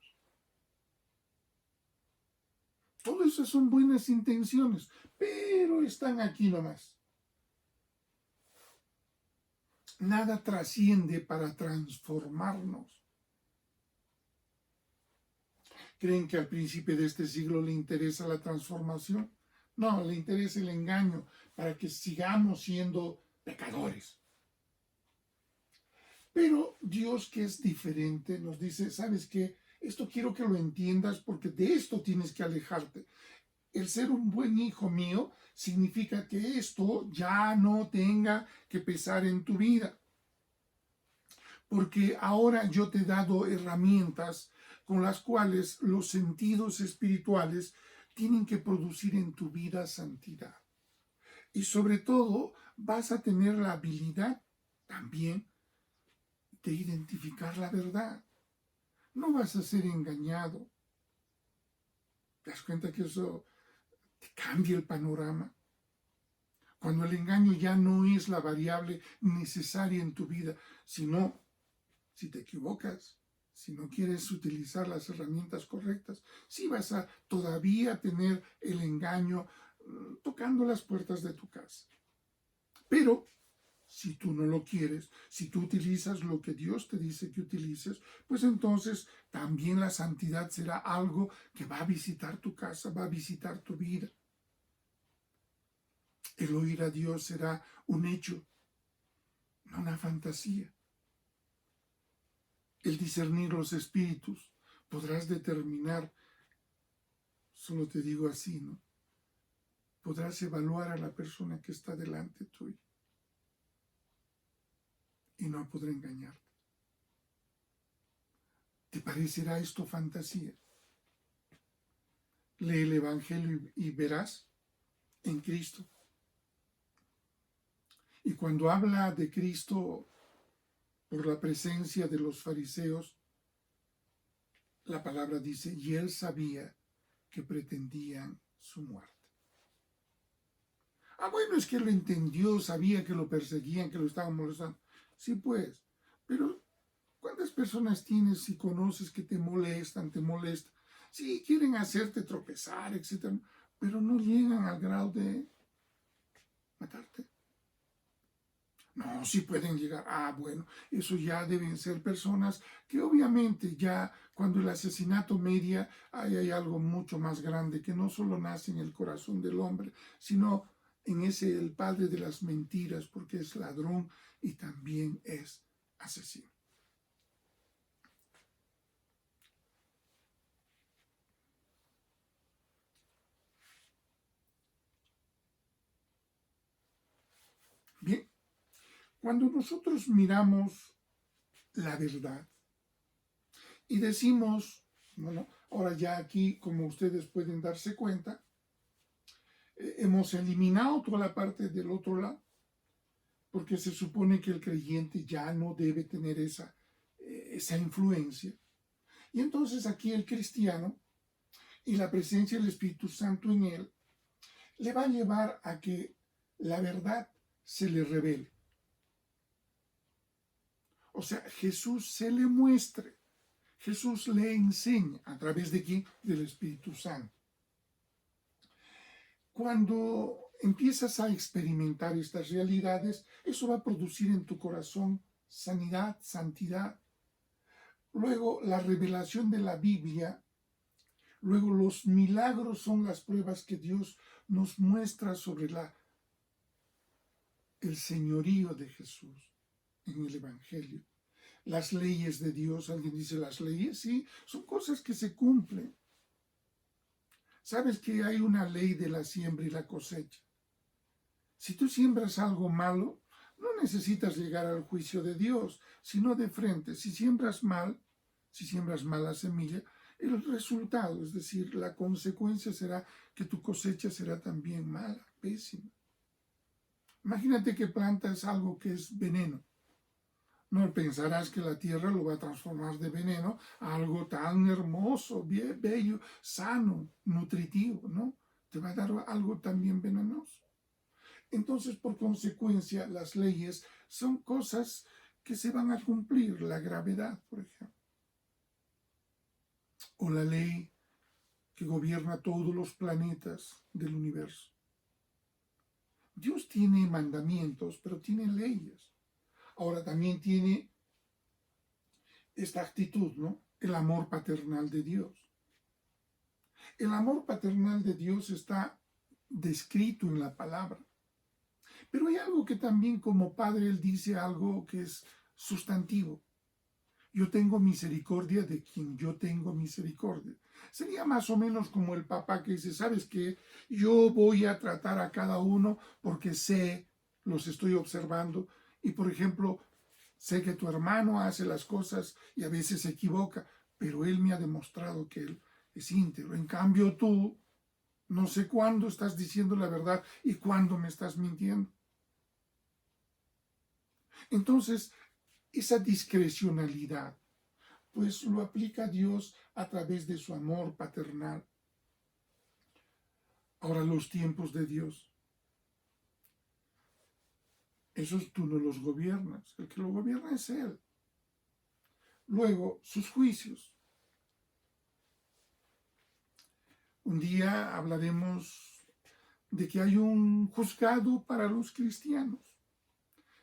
Todo eso son buenas intenciones, pero están aquí nomás. Nada trasciende para transformarnos. ¿Creen que al príncipe de este siglo le interesa la transformación? No, le interesa el engaño para que sigamos siendo pecadores. Pero Dios, que es diferente, nos dice, ¿sabes qué? Esto quiero que lo entiendas porque de esto tienes que alejarte. El ser un buen hijo mío significa que esto ya no tenga que pesar en tu vida. Porque ahora yo te he dado herramientas con las cuales los sentidos espirituales tienen que producir en tu vida santidad. Y sobre todo vas a tener la habilidad también de identificar la verdad. No vas a ser engañado. ¿Te das cuenta que eso te cambia el panorama? Cuando el engaño ya no es la variable necesaria en tu vida, sino si te equivocas, si no quieres utilizar las herramientas correctas, sí vas a todavía tener el engaño tocando las puertas de tu casa. Pero si tú no lo quieres, si tú utilizas lo que Dios te dice que utilices, pues entonces también la santidad será algo que va a visitar tu casa, va a visitar tu vida. El oír a Dios será un hecho, no una fantasía. El discernir los espíritus, podrás determinar, solo te digo así, ¿no? Podrás evaluar a la persona que está delante tuyo y no podrá engañarte. ¿Te parecerá esto fantasía? Lee el Evangelio y verás en Cristo. Y cuando habla de Cristo por la presencia de los fariseos, la palabra dice, y él sabía que pretendían su muerte. Bueno, es que lo entendió, sabía que lo perseguían, que lo estaban molestando. Sí, pues, pero ¿cuántas personas tienes si conoces que te molestan? Sí, quieren hacerte tropezar, etcétera, pero no llegan al grado de matarte. No, sí pueden llegar. Bueno, eso ya deben ser personas que obviamente ya cuando el asesinato media hay algo mucho más grande que no solo nace en el corazón del hombre, sino en ese el padre de las mentiras, porque es ladrón y también es asesino. Bien, cuando nosotros miramos la verdad y decimos, bueno, ahora ya aquí, como ustedes pueden darse cuenta, hemos eliminado toda la parte del otro lado, porque se supone que el creyente ya no debe tener esa influencia. Y entonces aquí el cristiano y la presencia del Espíritu Santo en él le va a llevar a que la verdad se le revele. O sea, Jesús se le muestre. Jesús le enseña a través de quién? Del Espíritu Santo. Cuando empiezas a experimentar estas realidades, eso va a producir en tu corazón sanidad, santidad. Luego, la revelación de la Biblia. Luego, los milagros son las pruebas que Dios nos muestra sobre el señorío de Jesús en el Evangelio. Las leyes de Dios, alguien dice las leyes, sí, son cosas que se cumplen. ¿Sabes que hay una ley de la siembra y la cosecha? Si tú siembras algo malo, no necesitas llegar al juicio de Dios, sino de frente. Si siembras mal, si siembras mala semilla, el resultado, es decir, la consecuencia será que tu cosecha será también mala, pésima. Imagínate que plantas algo que es veneno. No pensarás que la tierra lo va a transformar de veneno a algo tan hermoso, bien, bello, sano, nutritivo, ¿no? Te va a dar algo también venenoso. Entonces, por consecuencia, las leyes son cosas que se van a cumplir, la gravedad, por ejemplo, o la ley que gobierna todos los planetas del universo. Dios tiene mandamientos, pero tiene leyes. Ahora también tiene esta actitud, ¿no? El amor paternal de Dios. El amor paternal de Dios está descrito en la palabra. Pero hay algo que también como padre él dice algo que es sustantivo. Yo tengo misericordia de quien yo tengo misericordia. Sería más o menos como el papá que dice, ¿sabes qué? Yo voy a tratar a cada uno porque sé, los estoy observando. Y por ejemplo, sé que tu hermano hace las cosas y a veces se equivoca, pero él me ha demostrado que él es íntegro. En cambio tú, no sé cuándo estás diciendo la verdad y cuándo me estás mintiendo. Entonces, esa discrecionalidad, pues lo aplica Dios a través de su amor paternal. Ahora los tiempos de Dios, esos tú no los gobiernas, el que lo gobierna es Él. Luego, sus juicios. Un día hablaremos de que hay un juzgado para los cristianos.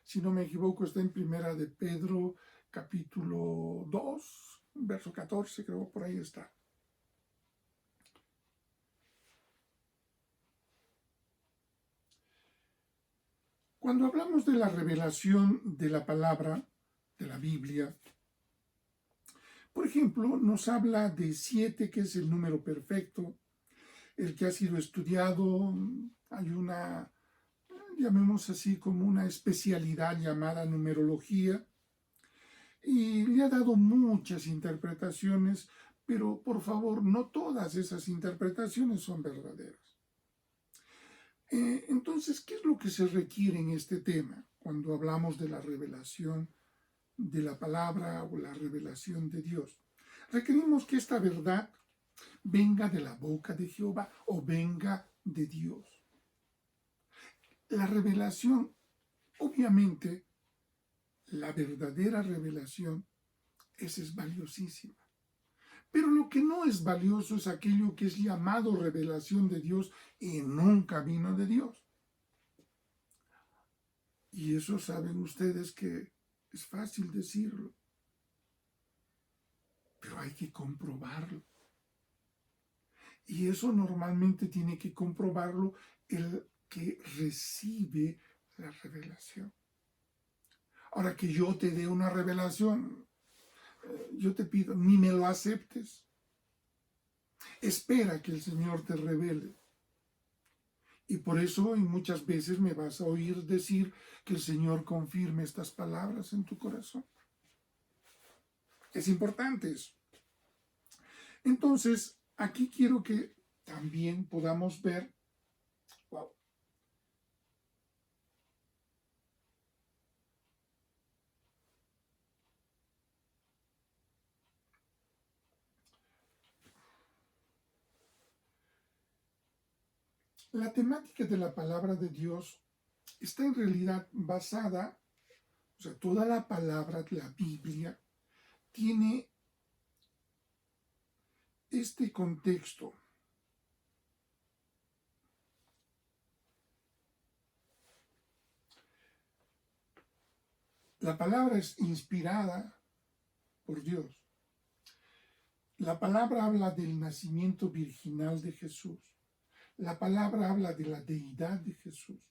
Si no me equivoco, está en Primera de Pedro, capítulo 2, verso 14, creo, por ahí está. Cuando hablamos de la revelación de la palabra, de la Biblia, por ejemplo, nos habla de 7, que es el número perfecto, el que ha sido estudiado. Hay una, llamemos así, como una especialidad llamada numerología, y le ha dado muchas interpretaciones, pero por favor, no todas esas interpretaciones son verdaderas. Entonces, ¿qué es lo que se requiere en este tema cuando hablamos de la revelación de la palabra o la revelación de Dios? Requerimos que esta verdad venga de la boca de Jehová o venga de Dios. La revelación, obviamente, la verdadera revelación, esa es valiosísima. Pero lo que no es valioso es aquello que es llamado revelación de Dios y nunca vino de Dios. Y eso saben ustedes que es fácil decirlo, pero hay que comprobarlo. Y eso normalmente tiene que comprobarlo el que recibe la revelación. Ahora que yo te dé una revelación, yo te pido, ni me lo aceptes. Espera que el Señor te revele. Y por eso y muchas veces me vas a oír decir que el Señor confirme estas palabras en tu corazón. Es importante eso. Entonces, aquí quiero que también podamos ver, wow, la temática de la palabra de Dios está en realidad basada, o sea, toda la palabra, la Biblia, tiene este contexto. La palabra es inspirada por Dios. La palabra habla del nacimiento virginal de Jesús. La palabra habla de la deidad de Jesús.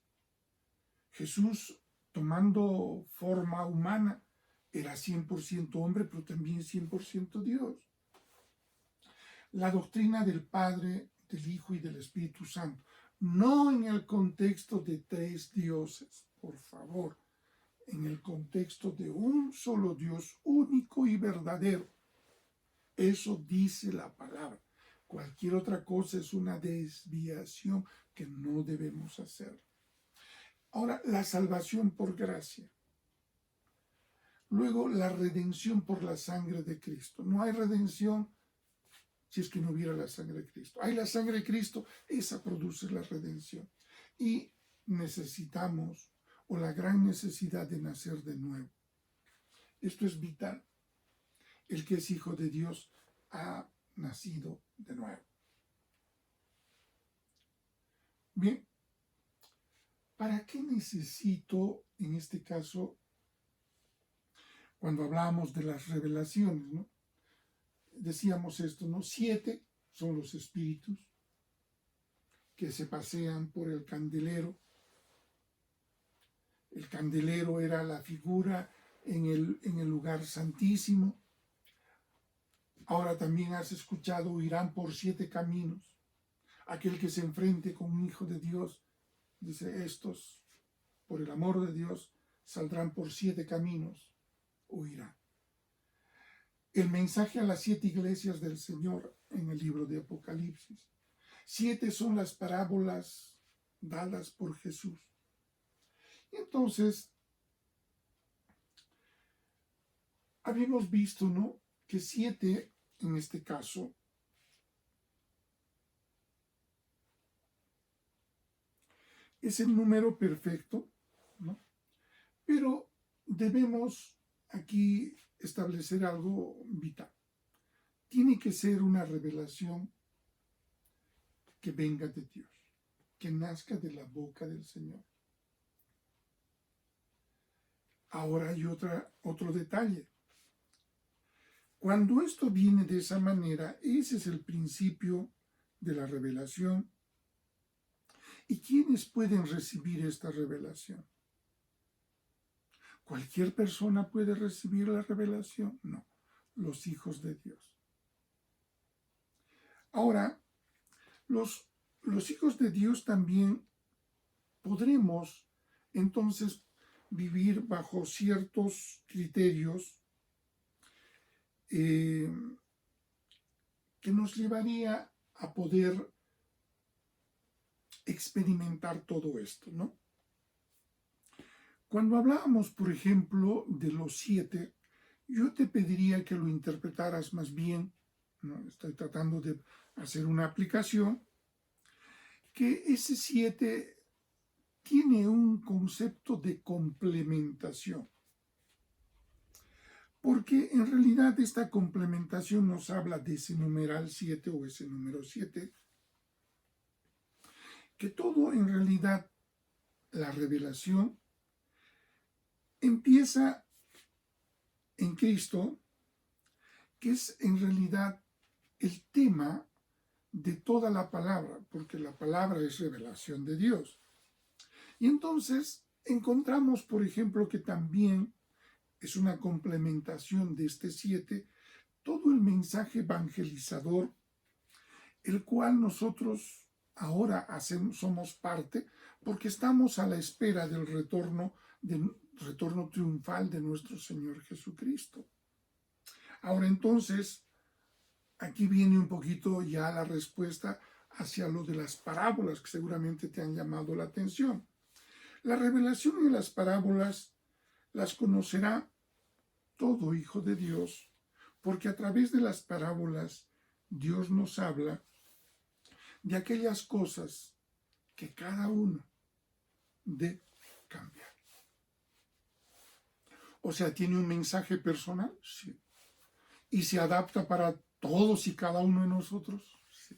Jesús, tomando forma humana, era 100% hombre, pero también 100% Dios. La doctrina del Padre, del Hijo y del Espíritu Santo, no en el contexto de 3 dioses, por favor, en el contexto de un solo Dios único y verdadero. Eso dice la palabra. Cualquier otra cosa es una desviación que no debemos hacer. Ahora, la salvación por gracia. Luego, la redención por la sangre de Cristo. No hay redención si es que no hubiera la sangre de Cristo. Hay la sangre de Cristo, esa produce la redención. Y necesitamos, o la gran necesidad de nacer de nuevo. Esto es vital. El que es hijo de Dios ha nacido de nuevo. Bien, ¿para qué necesito, en este caso, cuando hablamos de las revelaciones, ¿no? Decíamos esto, ¿no? 7 son los espíritus que se pasean por el candelero. El candelero era la figura en el lugar santísimo. Ahora también has escuchado, irán por 7 caminos. Aquel que se enfrente con un hijo de Dios, dice, estos, por el amor de Dios, saldrán por 7 caminos, huirán. El mensaje a las 7 iglesias del Señor en el libro de Apocalipsis. 7 son las parábolas dadas por Jesús. Y entonces, habíamos visto, ¿no?, que 7, en este caso, es el número perfecto, ¿no? Pero debemos aquí establecer algo vital. Tiene que ser una revelación que venga de Dios, que nazca de la boca del Señor. Ahora hay otro detalle. Cuando esto viene de esa manera, ese es el principio de la revelación. ¿Y quiénes pueden recibir esta revelación? ¿Cualquier persona puede recibir la revelación? No, los hijos de Dios. Ahora, los hijos de Dios también podremos entonces vivir bajo ciertos criterios que nos llevaría a poder experimentar todo esto, ¿no? Cuando hablábamos, por ejemplo, de los 7, yo te pediría que lo interpretaras más bien, ¿no? Estoy tratando de hacer una aplicación, que ese 7 tiene un concepto de complementación. Porque en realidad esta complementación nos habla de ese numeral 7 o ese número 7, que todo en realidad, la revelación, empieza en Cristo, que es en realidad el tema de toda la palabra, porque la palabra es revelación de Dios. Y entonces encontramos, por ejemplo, que también es una complementación de este 7, todo el mensaje evangelizador, el cual nosotros ahora somos parte, porque estamos a la espera del retorno triunfal de nuestro Señor Jesucristo. Ahora entonces, aquí viene un poquito ya la respuesta hacia lo de las parábolas, que seguramente te han llamado la atención. La revelación de las parábolas las conocerá todo hijo de Dios, porque a través de las parábolas Dios nos habla de aquellas cosas que cada uno debe cambiar. O sea, ¿tiene un mensaje personal? Sí. ¿Y se adapta para todos y cada uno de nosotros? Sí.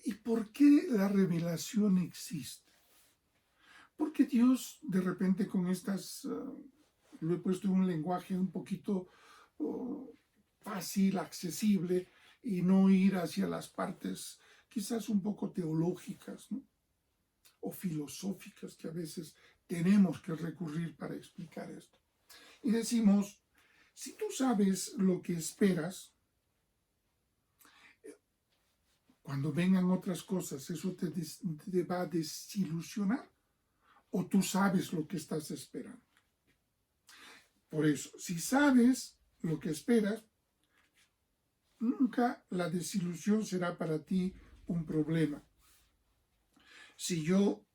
¿Y por qué la revelación existe? Porque Dios de repente con estas, lo he puesto en un lenguaje un poquito fácil, accesible, y no ir hacia las partes quizás un poco teológicas, ¿no?, o filosóficas que a veces tenemos que recurrir para explicar esto. Y decimos, si tú sabes lo que esperas, cuando vengan otras cosas, ¿eso te va a desilusionar? ¿O tú sabes lo que estás esperando? Por eso, si sabes lo que esperas, nunca la desilusión será para ti un problema. Si yo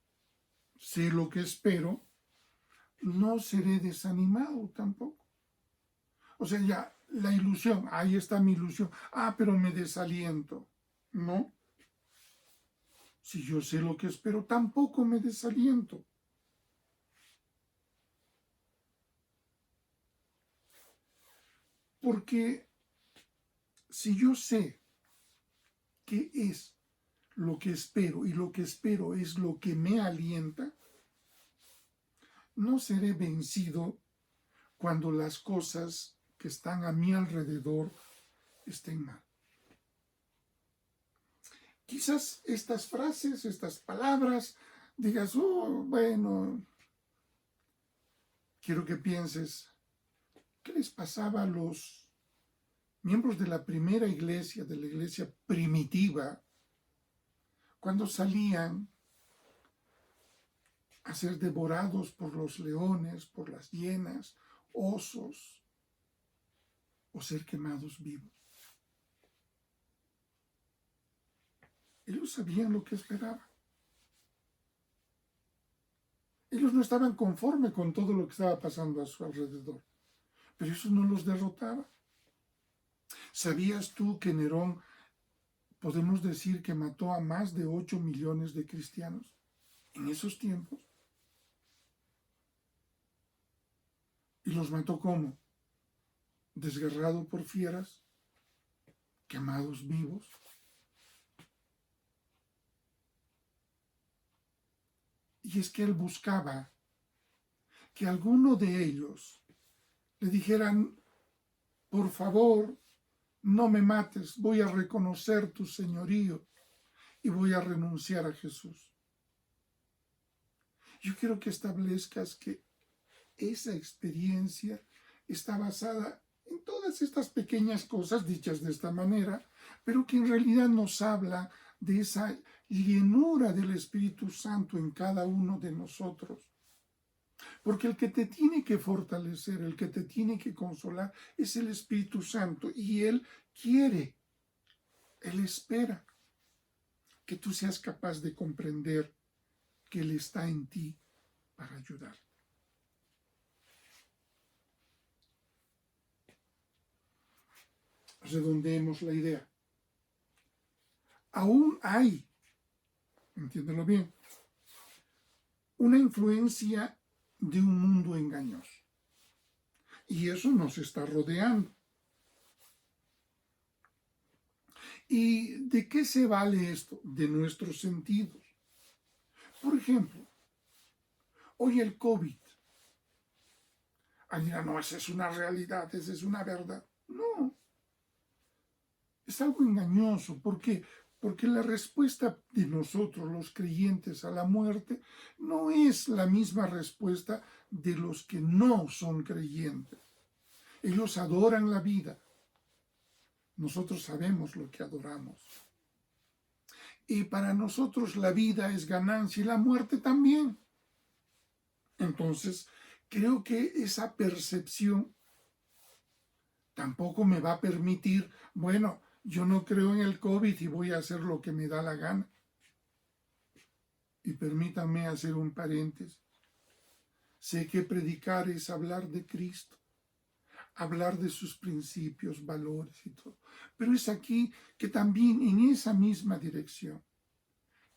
sé lo que espero, no seré desanimado tampoco. O sea, ya, la ilusión, ahí está mi ilusión. Pero me desaliento. No. Si yo sé lo que espero, tampoco me desaliento. Porque si yo sé qué es lo que espero y lo que espero es lo que me alienta, no seré vencido cuando las cosas que están a mi alrededor estén mal. Quizás estas frases, estas palabras, digas, oh, bueno, quiero que pienses, ¿qué les pasaba a los miembros de la primera iglesia, de la iglesia primitiva, cuando salían a ser devorados por los leones, por las hienas, osos, o ser quemados vivos? Ellos sabían lo que esperaban. Ellos no estaban conformes con todo lo que estaba pasando a su alrededor, pero eso no los derrotaba. ¿Sabías tú que Nerón, podemos decir que mató a más de 8 millones de cristianos en esos tiempos? ¿Y los mató cómo? Desgarrado por fieras, quemados vivos. Y es que él buscaba que alguno de ellos le dijeran, por favor, no me mates, voy a reconocer tu señorío y voy a renunciar a Jesús. Yo quiero que establezcas que esa experiencia está basada en todas estas pequeñas cosas dichas de esta manera, pero que en realidad nos habla de esa llenura del Espíritu Santo en cada uno de nosotros. Porque el que te tiene que fortalecer, el que te tiene que consolar, es el Espíritu Santo. Y Él quiere, Él espera que tú seas capaz de comprender que Él está en ti para ayudar. Redondeemos la idea. Aún hay, entiéndelo bien, una influencia de un mundo engañoso. Y eso nos está rodeando. ¿Y de qué se vale esto? De nuestros sentidos. Por ejemplo, hoy el COVID. Alguien dirá, no, esa es una realidad, esa es una verdad. No, es algo engañoso. ¿Por qué? Porque la respuesta de nosotros, los creyentes, a la muerte no es la misma respuesta de los que no son creyentes. Ellos adoran la vida. Nosotros sabemos lo que adoramos. Y para nosotros la vida es ganancia y la muerte también. Entonces, creo que esa percepción tampoco me va a permitir, bueno, yo no creo en el COVID y voy a hacer lo que me da la gana. Y permítanme hacer un paréntesis. Sé que predicar es hablar de Cristo, hablar de sus principios, valores y todo. Pero es aquí que también en esa misma dirección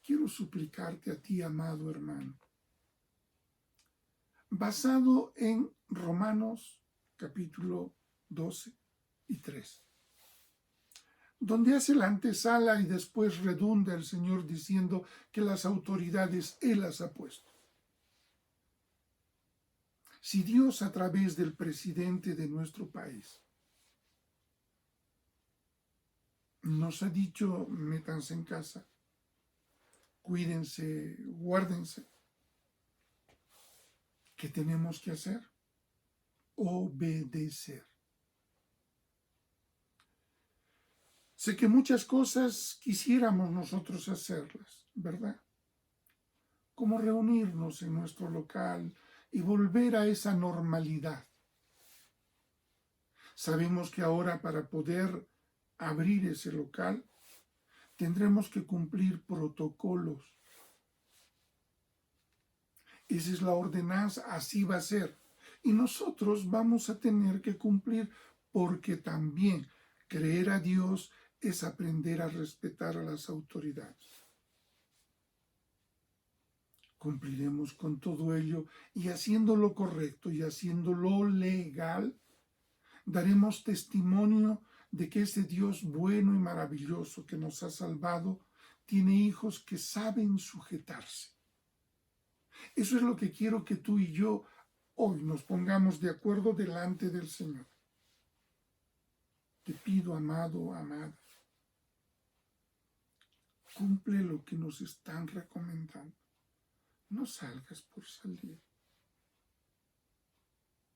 quiero suplicarte a ti, amado hermano, basado en Romanos capítulo 12 y 13, donde hace la antesala y después redunda el Señor diciendo que las autoridades Él las ha puesto. Si Dios a través del presidente de nuestro país nos ha dicho, métanse en casa, cuídense, guárdense, ¿qué tenemos que hacer? Obedecer. Sé que muchas cosas quisiéramos nosotros hacerlas, ¿verdad? Como reunirnos en nuestro local y volver a esa normalidad. Sabemos que ahora para poder abrir ese local tendremos que cumplir protocolos. Esa es la ordenanza, así va a ser. Y nosotros vamos a tener que cumplir porque también creer a Dios es aprender a respetar a las autoridades. cumpliremos con todo ello y haciendo lo correcto y haciendo lo legal, daremos testimonio de que ese Dios bueno y maravilloso que nos ha salvado tiene hijos que saben sujetarse. Eso es lo que quiero que tú y yo hoy nos pongamos de acuerdo delante del Señor. Te pido, amado, amada, cumple lo que nos están recomendando. No salgas por salir.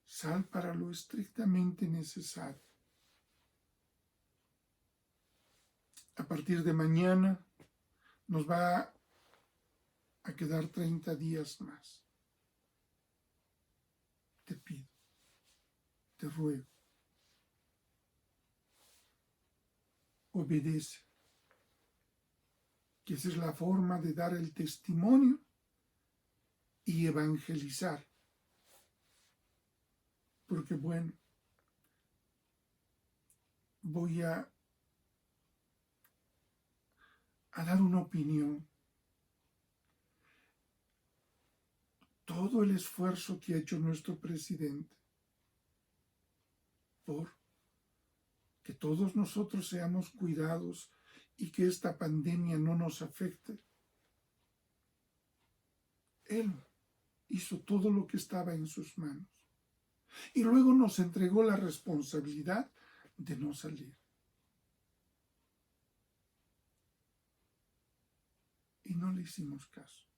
Sal para lo estrictamente necesario. A partir de mañana nos va a quedar 30 días más. Te pido, te ruego, obedece, que esa es la forma de dar el testimonio y evangelizar. Porque bueno, voy a dar una opinión. Todo el esfuerzo que ha hecho nuestro presidente por que todos nosotros seamos cuidados y que esta pandemia no nos afecte. Él hizo todo lo que estaba en sus manos y luego nos entregó la responsabilidad de no salir. Y no le hicimos caso.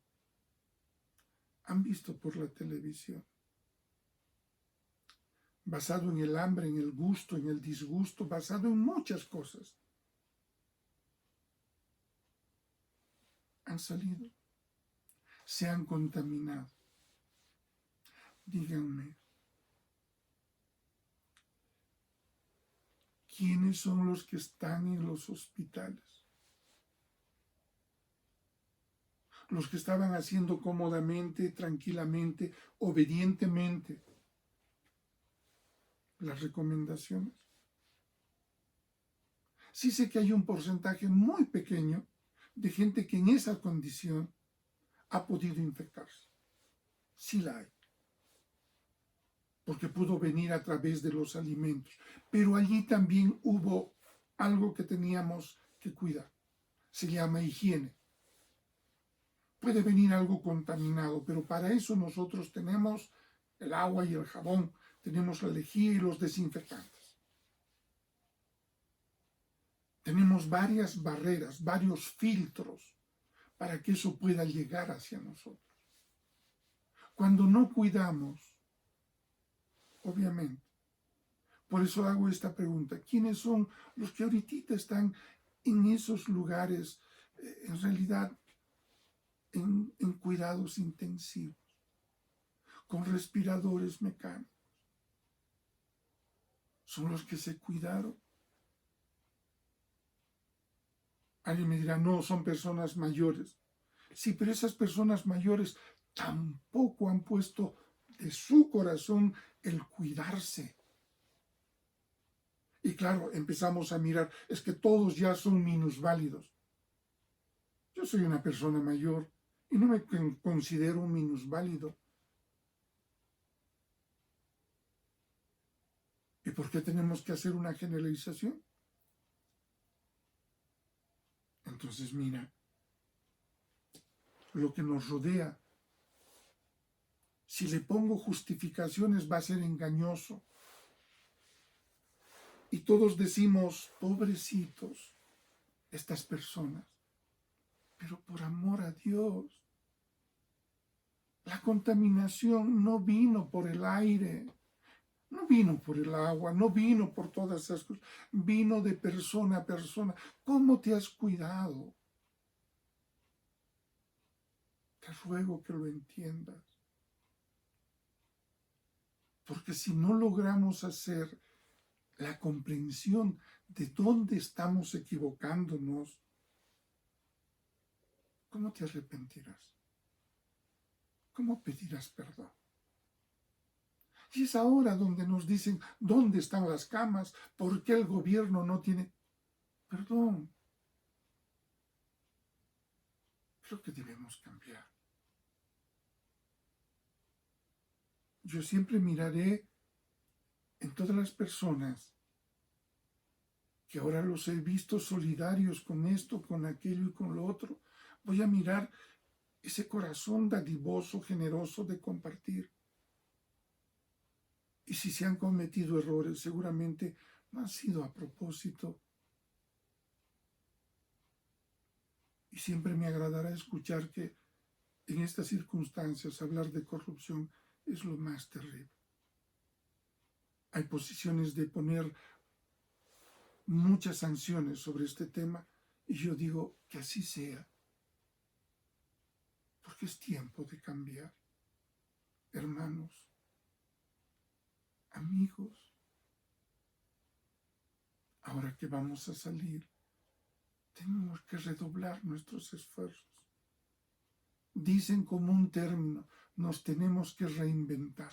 Han visto por la televisión, basado en el hambre, en el gusto, en el disgusto, basado en muchas cosas. Han salido, se han contaminado. Díganme, ¿quiénes son los que están en los hospitales? Los que estaban haciendo cómodamente, tranquilamente, obedientemente las recomendaciones. Sí sé que hay un porcentaje muy pequeño de gente que en esa condición ha podido infectarse. Sí la hay. Porque pudo venir a través de los alimentos. Pero allí también hubo algo que teníamos que cuidar. Se llama higiene. Puede venir algo contaminado, pero para eso nosotros tenemos el agua y el jabón, tenemos la lejía y los desinfectantes. Tenemos varias barreras, varios filtros para que eso pueda llegar hacia nosotros. Cuando no cuidamos, obviamente, por eso hago esta pregunta, ¿quiénes son los que ahorita están en esos lugares, en realidad, en cuidados intensivos, con respiradores mecánicos? Son los que se cuidaron. Alguien me dirá, no, son personas mayores. Sí, pero esas personas mayores tampoco han puesto de su corazón el cuidarse. Y claro, empezamos a mirar, es que todos ya son minusválidos. Yo soy una persona mayor y no me considero un minusválido. ¿Y por qué tenemos que hacer una generalización? Entonces mira, lo que nos rodea, si le pongo justificaciones va a ser engañoso. Y todos decimos, pobrecitos, estas personas. Pero por amor a Dios, la contaminación no vino por el aire, no vino por el agua, no vino por todas esas cosas, vino de persona a persona. ¿Cómo te has cuidado? Te ruego que lo entiendas. Porque si no logramos hacer la comprensión de dónde estamos equivocándonos, ¿cómo te arrepentirás? ¿Cómo pedirás perdón? Y es ahora donde nos dicen, ¿dónde están las camas? ¿Por qué el gobierno no tiene? Perdón. Creo que debemos cambiar. yo siempre miraré en todas las personas que ahora los he visto solidarios con esto, con aquello y con lo otro. Voy a mirar ese corazón dadivoso, generoso de compartir. Y si se han cometido errores, seguramente no han sido a propósito. Y siempre me agradará escuchar que en estas circunstancias hablar de corrupción es lo más terrible. Hay posiciones de poner muchas sanciones sobre este tema y yo digo que así sea, porque es tiempo de cambiar. Hermanos, amigos, ahora que vamos a salir, tenemos que redoblar nuestros esfuerzos. Dicen como un término, nos tenemos que reinventar.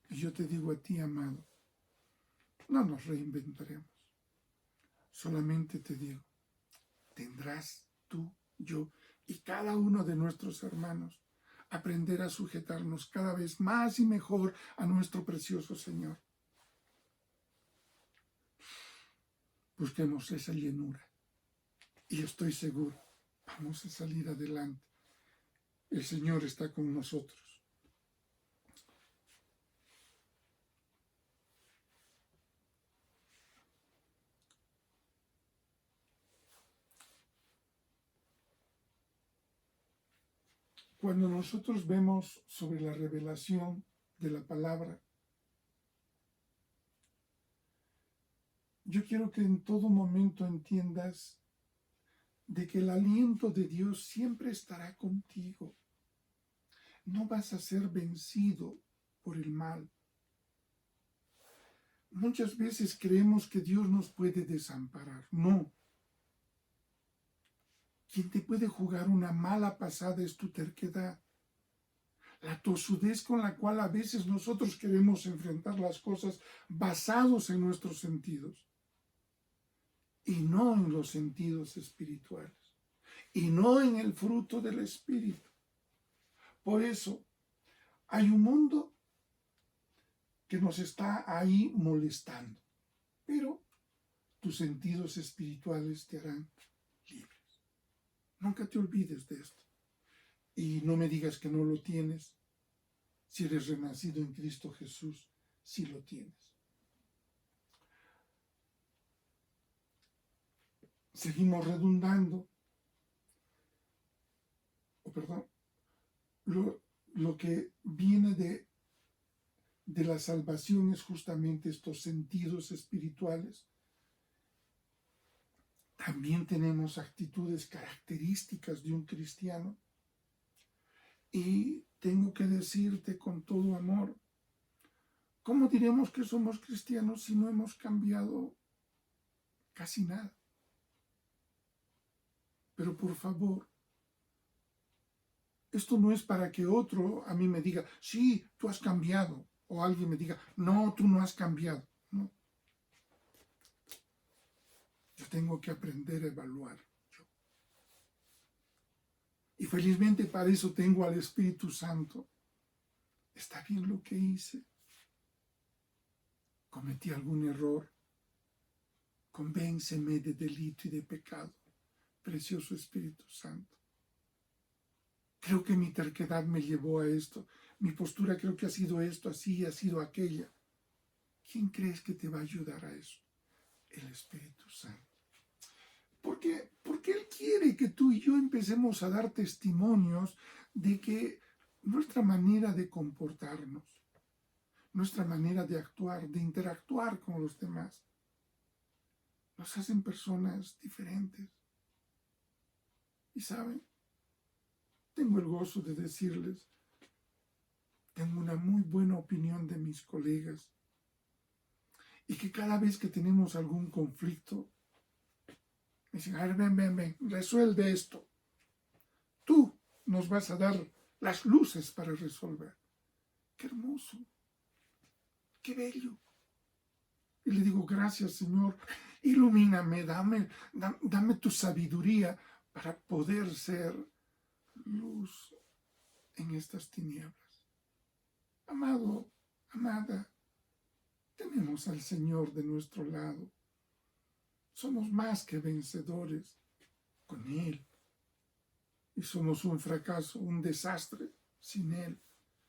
Y yo te digo a ti, amado, no nos reinventaremos. Solamente te digo, tendrás tú, yo y cada uno de nuestros hermanos aprender a sujetarnos cada vez más y mejor a nuestro precioso Señor. Busquemos esa llenura y estoy seguro, vamos a salir adelante. El Señor está con nosotros. Cuando nosotros vemos sobre la revelación de la palabra, yo quiero que en todo momento entiendas de que el aliento de Dios siempre estará contigo. No vas a ser vencido por el mal. Muchas veces creemos que Dios nos puede desamparar. No. Quien te puede jugar una mala pasada es tu terquedad. La tosudez con la cual a veces nosotros queremos enfrentar las cosas basados en nuestros sentidos y no en los sentidos espirituales y no en el fruto del Espíritu. Por eso hay un mundo que nos está ahí molestando, pero tus sentidos espirituales te harán libres. Nunca te olvides de esto. Y no me digas que no lo tienes. Si eres renacido en Cristo Jesús, sí lo tienes. Seguimos redundando. Lo que viene de la salvación es justamente estos sentidos espirituales. También tenemos actitudes características de un cristiano. Y tengo que decirte con todo amor, ¿cómo diremos que somos cristianos si no hemos cambiado casi nada? Pero por favor, esto no es para que otro a mí me diga, sí, tú has cambiado. O alguien me diga, no, tú no has cambiado. No. Yo tengo que aprender a evaluar. Y felizmente para eso tengo al Espíritu Santo. ¿Está bien lo que hice? ¿Cometí algún error? Convénceme de delito y de pecado, precioso Espíritu Santo. Creo que mi terquedad me llevó a esto. Mi postura creo que ha sido esto, así, ha sido aquella. ¿Quién crees que te va a ayudar a eso? El Espíritu Santo. Porque Él quiere que tú y yo empecemos a dar testimonios de que nuestra manera de comportarnos, nuestra manera de actuar, de interactuar con los demás, nos hacen personas diferentes. Y saben, tengo el gozo de decirles, tengo una muy buena opinión de mis colegas y que cada vez que tenemos algún conflicto, me dicen, a ver, ven, resuelve esto. Tú nos vas a dar las luces para resolver. Qué hermoso, qué bello. Y le digo, gracias Señor, ilumíname, dame tu sabiduría para poder ser luz en estas tinieblas. Amado, amada, tenemos al Señor de nuestro lado. Somos más que vencedores con Él. Y somos un fracaso, un desastre sin Él.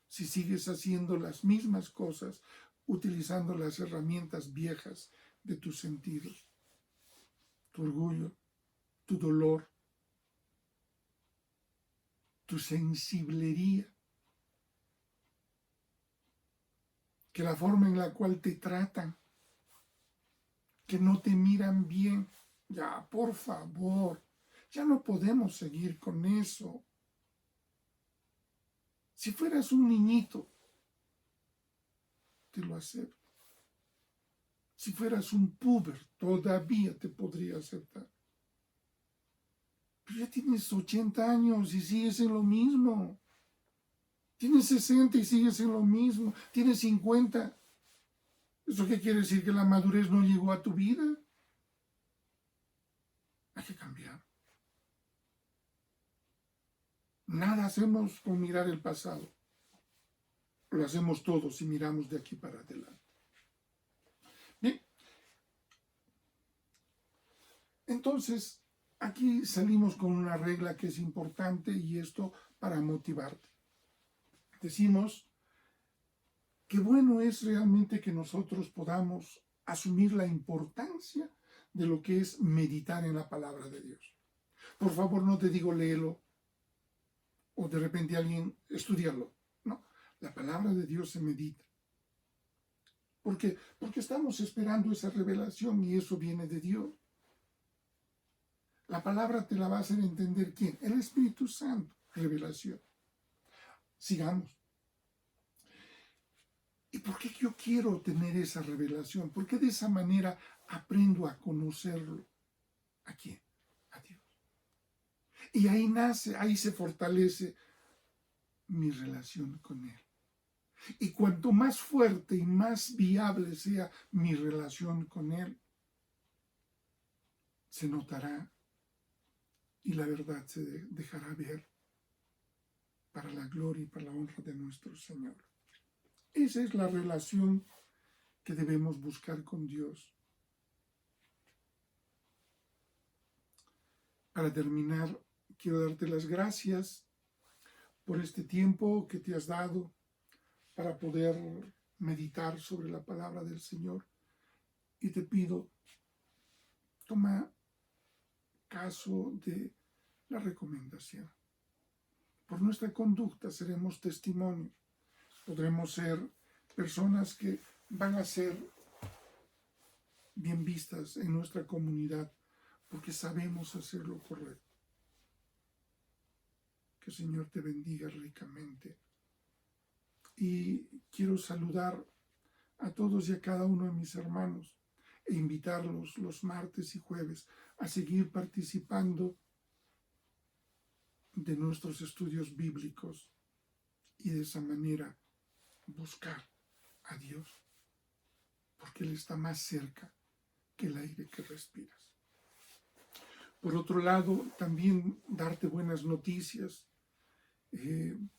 Si sigues haciendo las mismas cosas, utilizando las herramientas viejas de tus sentidos, tu orgullo, tu dolor, tu sensiblería, que la forma en la cual te tratan, que no te miran bien, ya, por favor, ya no podemos seguir con eso. Si fueras un niñito, te lo acepto. Si fueras un puber, todavía te podría aceptar. Pero ya tienes 80 años y sigues en lo mismo. Tienes 60 y sigues en lo mismo. Tienes 50. ¿Eso qué quiere decir? ¿Que la madurez no llegó a tu vida? Hay que cambiar. Nada hacemos con mirar el pasado. Lo hacemos todos si miramos de aquí para adelante. Bien. Entonces, aquí salimos con una regla que es importante y esto para motivarte. Decimos que bueno es realmente que nosotros podamos asumir la importancia de lo que es meditar en la palabra de Dios. Por favor, no te digo léelo o de repente alguien estudiarlo. No, la palabra de Dios se medita. ¿Por qué? Porque estamos esperando esa revelación y eso viene de Dios. La palabra te la va a hacer entender ¿quién? El Espíritu Santo, revelación. Sigamos. ¿Y por qué yo quiero tener esa revelación? Porque de esa manera aprendo a conocerlo. ¿A quién? A Dios. Y ahí nace, ahí se fortalece mi relación con Él. Y cuanto más fuerte y más viable sea mi relación con Él, se notará y la verdad se dejará ver para la gloria y para la honra de nuestro Señor. Esa es la relación que debemos buscar con Dios. Para terminar, quiero darte las gracias por este tiempo que te has dado para poder meditar sobre la palabra del Señor. Y te pido, toma caso de la recomendación. Por nuestra conducta seremos testimonio. Podremos ser personas que van a ser bien vistas en nuestra comunidad porque sabemos hacer lo correcto. Que el Señor te bendiga ricamente. Y quiero saludar a todos y a cada uno de mis hermanos e invitarlos los martes y jueves a seguir participando de nuestros estudios bíblicos y de esa manera buscar a Dios, porque Él está más cerca que el aire que respiras. Por otro lado, también darte buenas noticias. El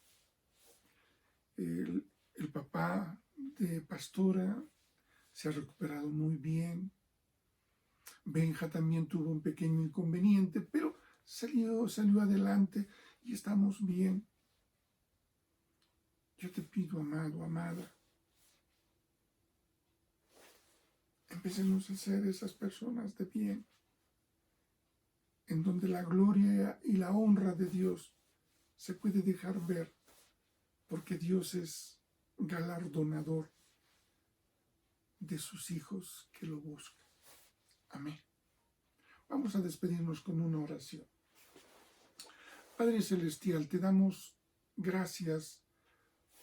papá de Pastora se ha recuperado muy bien. Benja también tuvo un pequeño inconveniente, pero salió adelante y estamos bien. Yo te pido, amado, amada, empecemos a ser esas personas de bien, en donde la gloria y la honra de Dios se puede dejar ver, porque Dios es galardonador de sus hijos que lo buscan. Amén. Vamos a despedirnos con una oración. Padre Celestial, te damos gracias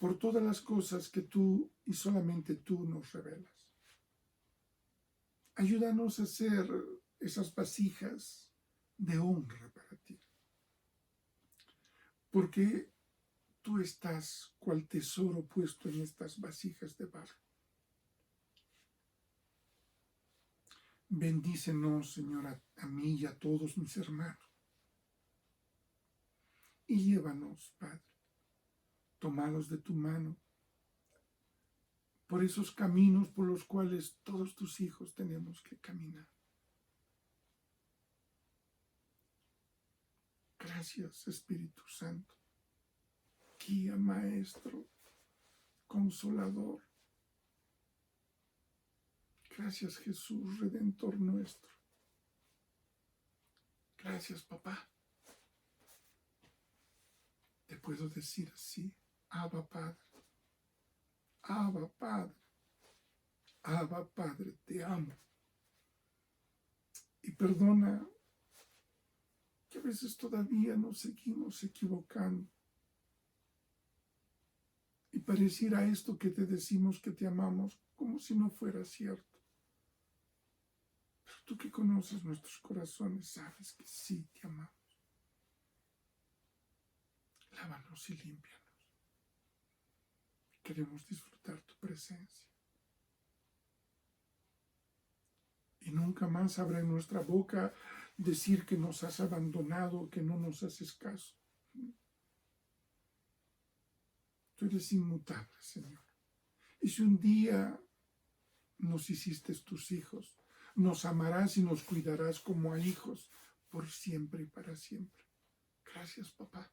por todas las cosas que tú y solamente tú nos revelas. Ayúdanos a ser esas vasijas de honra para ti. Porque tú estás cual tesoro puesto en estas vasijas de barro. Bendícenos, Señor, a mí y a todos mis hermanos. Y llévanos, Padre, tomados de tu mano, por esos caminos por los cuales todos tus hijos tenemos que caminar. Gracias, Espíritu Santo, guía, Maestro, Consolador. Gracias, Jesús, Redentor nuestro. Gracias, papá. Te puedo decir así: Abba, Padre. Abba, Padre. Abba, Padre, te amo. Y perdona que a veces todavía nos seguimos equivocando. Y pareciera esto que te decimos que te amamos como si no fuera cierto. Pero tú que conoces nuestros corazones sabes que sí te amamos. Lávanos y límpianos. Queremos disfrutar tu presencia. Y nunca más habrá en nuestra boca decir que nos has abandonado, que no nos haces caso. Tú eres inmutable, Señor. Y si un día nos hiciste tus hijos, nos amarás y nos cuidarás como a hijos por siempre y para siempre. Gracias, papá.